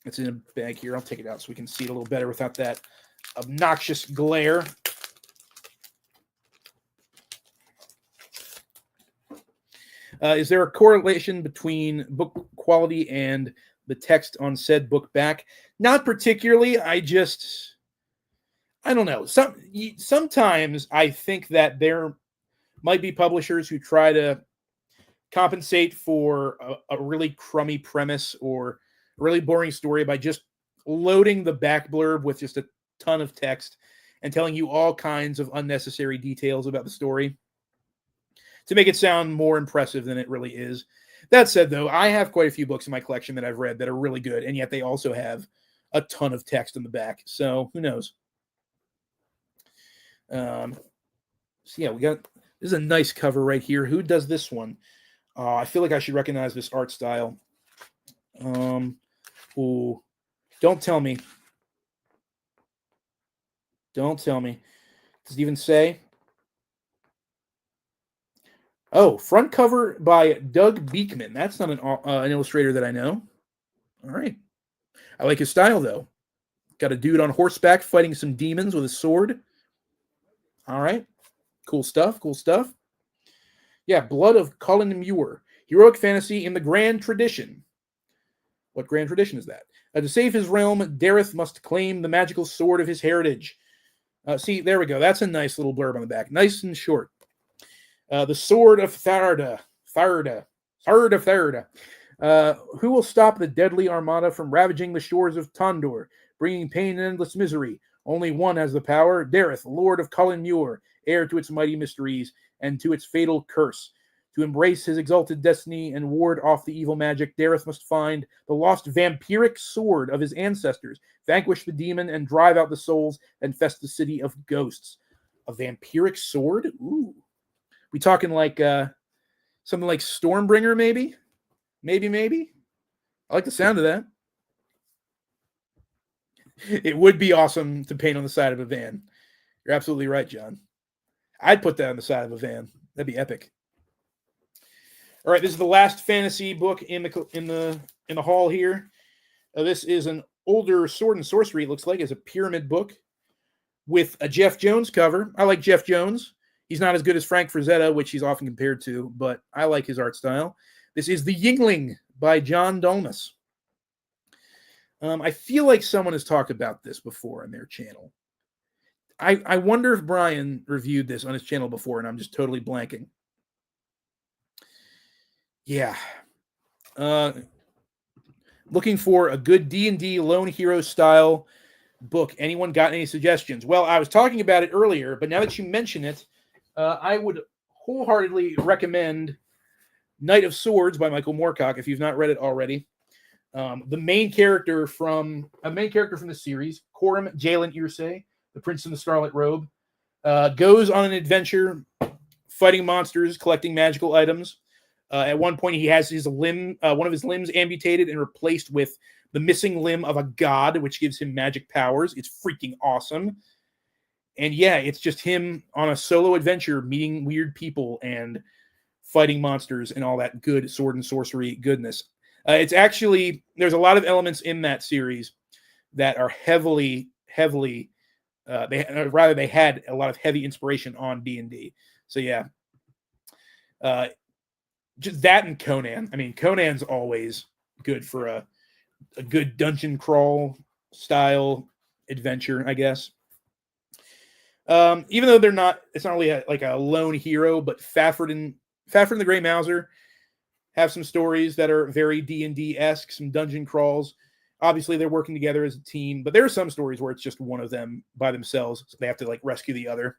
It's in a bag here. I'll take it out so we can see it a little better without that obnoxious glare. Is there a correlation between book quality and the text on said book back? Not particularly. I don't know. Sometimes I think that there might be publishers who try to compensate for a really crummy premise or a really boring story by just loading the back blurb with just a ton of text and telling you all kinds of unnecessary details about the story to make it sound more impressive than it really is. That said, though, I have quite a few books in my collection that I've read that are really good, and yet they also have a ton of text in the back. So who knows? So yeah, this is a nice cover right here. Who does this one? I feel like I should recognize this art style. Ooh, don't tell me. Don't tell me. Does it even say? Oh, front cover by Doug Beekman. That's not an illustrator that I know. All right. I like his style, though. Got a dude on horseback fighting some demons with a sword. All right. Cool stuff. Cool stuff. Yeah, Blood of Cullen Muir. Heroic fantasy in the grand tradition. What grand tradition is that? To save his realm, Dareth must claim the magical sword of his heritage. See, there we go. That's a nice little blurb on the back. Nice and short. The sword of Tharda. Who will stop the deadly armada from ravaging the shores of Tondor, bringing pain and endless misery? Only one has the power, Dareth, Lord of Cullen Muir, heir to its mighty mysteries and to its fatal curse. To embrace his exalted destiny and ward off the evil magic, Dareth must find the lost vampiric sword of his ancestors, vanquish the demon, and drive out the souls that infest the city of ghosts. A vampiric sword? Ooh. We talking like something like Stormbringer, maybe? Maybe? I like the sound of that. It would be awesome to paint on the side of a van. You're absolutely right, John. I'd put that on the side of a van. That'd be epic. All right, this is the last fantasy book in the haul here. This is an older sword and sorcery. It looks like it's a pyramid book with a Jeff Jones cover. I like Jeff Jones. He's not as good as Frank Frazetta, which he's often compared to, but I like his art style. This is The Yingling by John Dolmas. I feel like someone has talked about this before on their channel. I wonder if Bryan reviewed this on his channel before, and I'm just totally blanking. Yeah. Looking for a good D&D lone hero style book. Anyone got any suggestions? Well, I was talking about it earlier, but now that you mention it, I would wholeheartedly recommend Knight of Swords by Michael Moorcock if you've not read it already. The main character from the series, Coram Jalen Irsay, the Prince in the Scarlet Robe, goes on an adventure fighting monsters, collecting magical items. At one point, he has his one of his limbs amputated and replaced with the missing limb of a god, which gives him magic powers. It's freaking awesome. And yeah, it's just him on a solo adventure, meeting weird people and fighting monsters and all that good sword and sorcery goodness. It's actually, there's a lot of elements in that series that are heavily, they had a lot of heavy inspiration on D&D. So yeah, just that and Conan. I mean, Conan's always good for a good dungeon crawl style adventure, I guess. Even though it's not really like a lone hero, but Fafhrd and the Grey Mouser have some stories that are very D&D-esque, some dungeon crawls. Obviously, they're working together as a team, but there are some stories where it's just one of them by themselves, so they have to like rescue the other.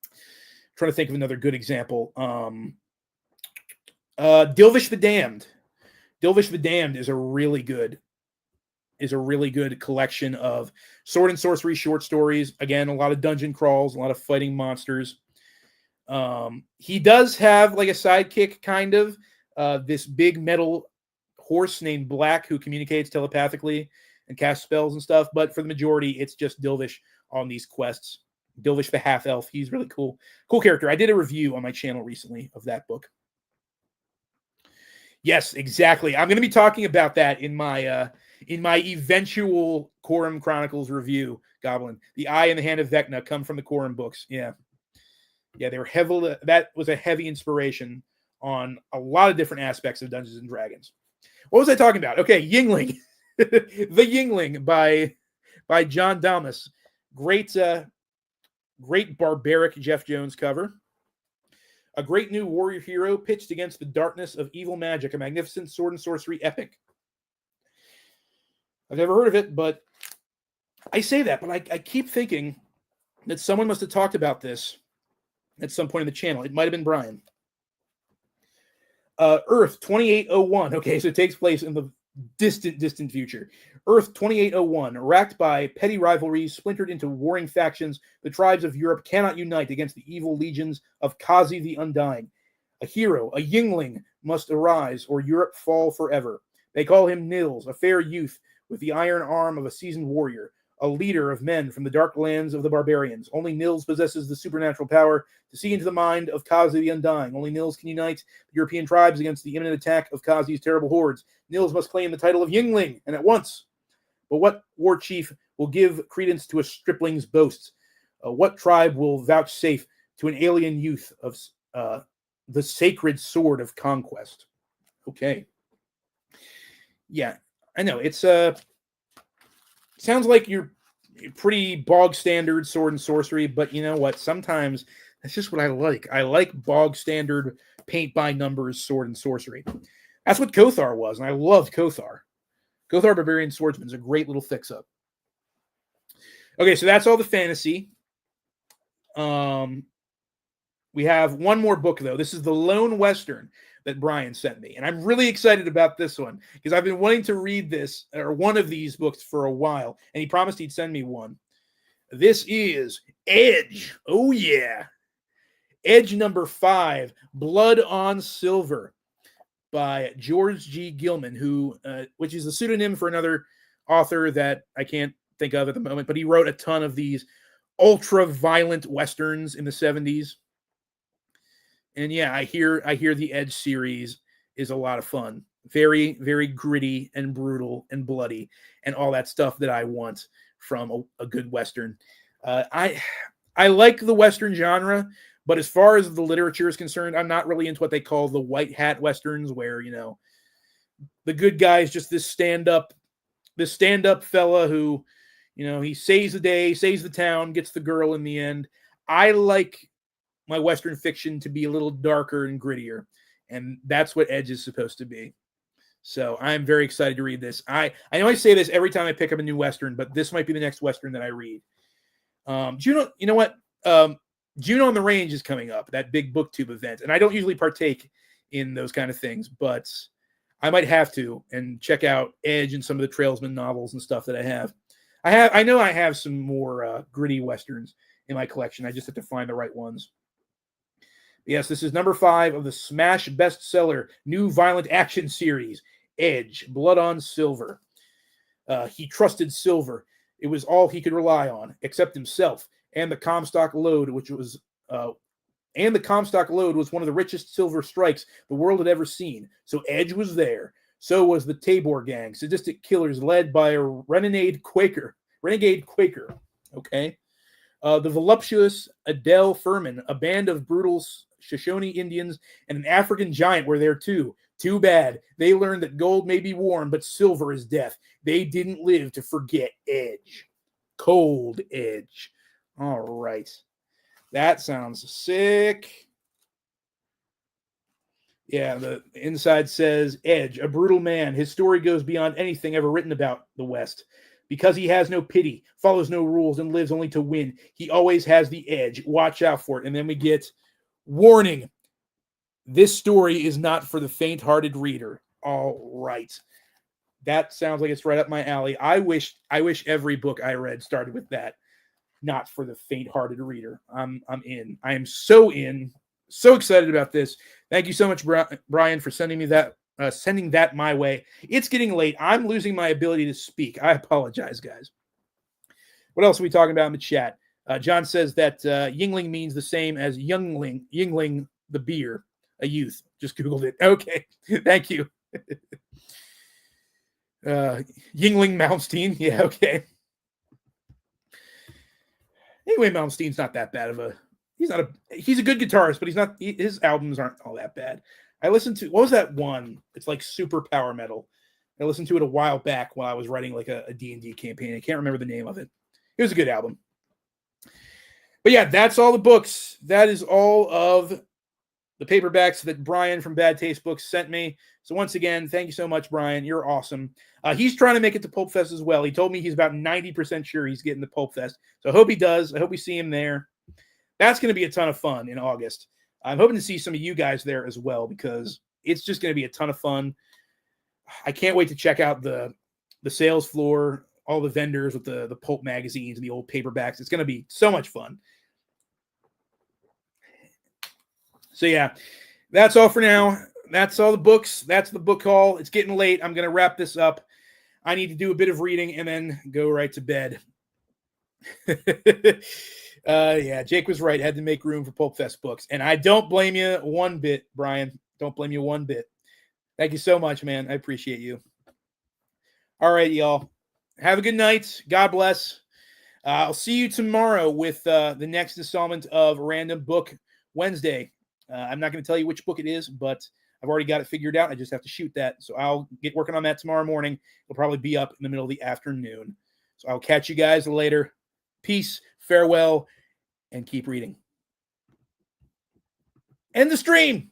I'm trying to think of another good example. Dilvish the Damned. Dilvish the Damned is a really good collection of sword and sorcery short stories. Again, a lot of dungeon crawls, a lot of fighting monsters. He does have like a sidekick, kind of. this big metal horse named Black who communicates telepathically and casts spells and stuff. But for the majority, it's just Dilvish on these quests. Dilvish the half elf. He's really cool. Cool character. I did a review on my channel recently of that book. Yes, exactly. I'm going to be talking about that in my eventual Corum Chronicles review, Goblin. The Eye and the Hand of Vecna come from the Corum books. Yeah. Yeah, they were heavily, that was a heavy inspiration on a lot of different aspects of Dungeons and Dragons. What was I talking about? Okay, Yingling. The Yingling by John Damas. Great barbaric Jeff Jones cover. A great new warrior hero pitched against the darkness of evil magic. A magnificent sword and sorcery epic. I've never heard of it, but I say that, but I keep thinking that someone must have talked about this at some point in the channel. It might have been Bryan. Earth 2801. Okay, so it takes place in the distant future. Earth 2801. Racked by petty rivalries, splintered into warring factions, the tribes of Europe cannot unite against the evil legions of Kazi the Undying. A hero, a Yingling, must arise, or Europe fall forever. They call him Nils, a fair youth with the iron arm of a seasoned warrior, a leader of men from the dark lands of the barbarians. Only Nils possesses the supernatural power to see into the mind of Kazi the Undying. Only Nils can unite the European tribes against the imminent attack of Kazi's terrible hordes. Nils must claim the title of Yingling, and at once. But what war chief will give credence to a stripling's boasts? What tribe will vouchsafe to an alien youth of the sacred sword of conquest? Okay. Yeah, I know. It's sounds like you're pretty bog standard sword and sorcery, but you know what? Sometimes that's just what I like. I like bog standard paint by numbers sword and sorcery. That's what Kothar was, and I loved Kothar. Kothar Barbarian Swordsman is a great little fix-up. Okay, so that's all the fantasy. We have one more book, though. This is the Lone Western that Bryan sent me. And I'm really excited about this one because I've been wanting to read this or one of these books for a while, and he promised he'd send me one. This is Edge. Oh, yeah. Edge number 5, Blood on Silver by George G. Gilman, who, which is a pseudonym for another author that I can't think of at the moment, but he wrote a ton of these ultra-violent Westerns in the 70s. And yeah, I hear the Edge series is a lot of fun. Very, very gritty and brutal and bloody and all that stuff that I want from a good Western. I like the Western genre, but as far as the literature is concerned, I'm not really into what they call the white hat Westerns, where, you know, the good guy is just this stand-up fella who, you know, he saves the day, saves the town, gets the girl in the end. I like my Western fiction to be a little darker and grittier, and that's what Edge is supposed to be. So I'm very excited to read this. I know I say this every time I pick up a new Western, but this might be the next Western that I read. Juno, you know what? Juno on the Range is coming up, that big booktube event, and I don't usually partake in those kind of things, but I might have to and check out Edge and some of the Trailsman novels and stuff that I have. I know I have some more gritty Westerns in my collection. I just have to find the right ones. Yes, this is number 5 of the smash bestseller new violent action series, Edge, Blood on Silver. He trusted Silver. It was all he could rely on, except himself and the Comstock load, which was one of the richest silver strikes the world had ever seen. So Edge was there. So was the Tabor gang, sadistic killers led by a renegade Quaker. Okay. The voluptuous Adele Furman, a band of brutal Shoshone Indians, and an African giant were there too. Too bad. They learned that gold may be warm, but silver is death. They didn't live to forget Edge. Cold Edge. All right. That sounds sick. Yeah, the inside says, Edge, a brutal man. His story goes beyond anything ever written about the West. Because he has no pity, follows no rules, and lives only to win. He always has the edge. Watch out for it. And then we get, warning, this story is not for the faint-hearted reader. All right. That sounds like it's right up my alley. I wish every book I read started with that. Not for the faint-hearted reader. I'm in. I am so in. So excited about this. Thank you so much, Bryan, for sending me that. Sending that my way. It's getting late. I'm losing my ability to speak. I apologize, guys. What else are we talking about in the chat? John says that Yingling means the same as Youngling. Yingling, the beer, a youth. Just Googled it. Okay. Thank you. Yingling Malmsteen. Yeah, okay. Anyway, Malmsteen's not that bad of a. He's a good guitarist, but his albums aren't all that bad. I listened to, what was that one? It's like super power metal. I listened to it a while back when I was writing like a D&D campaign. I can't remember the name of it. It was a good album. But yeah, that's all the books. That is all of the paperbacks that Bryan from Bad Taste Books sent me. So once again, thank you so much, Bryan. You're awesome. He's trying to make it to Pulp Fest as well. He told me he's about 90% sure he's getting to Pulp Fest. So I hope he does. I hope we see him there. That's going to be a ton of fun in August. I'm hoping to see some of you guys there as well, because it's just going to be a ton of fun. I can't wait to check out the sales floor, all the vendors with the pulp magazines and the old paperbacks. It's going to be so much fun. So yeah, that's all for now. That's all the books. That's the book haul. It's getting late. I'm going to wrap this up. I need to do a bit of reading and then go right to bed. Yeah, Jake was right. Had to make room for Pulp Fest books. And I don't blame you one bit, Bryan. Don't blame you one bit. Thank you so much, man. I appreciate you. All right, y'all. Have a good night. God bless. I'll see you tomorrow with the next installment of Random Book Wednesday. I'm not going to tell you which book it is, but I've already got it figured out. I just have to shoot that. So I'll get working on that tomorrow morning. It'll probably be up in the middle of the afternoon. So I'll catch you guys later. Peace, farewell, and keep reading. End the stream.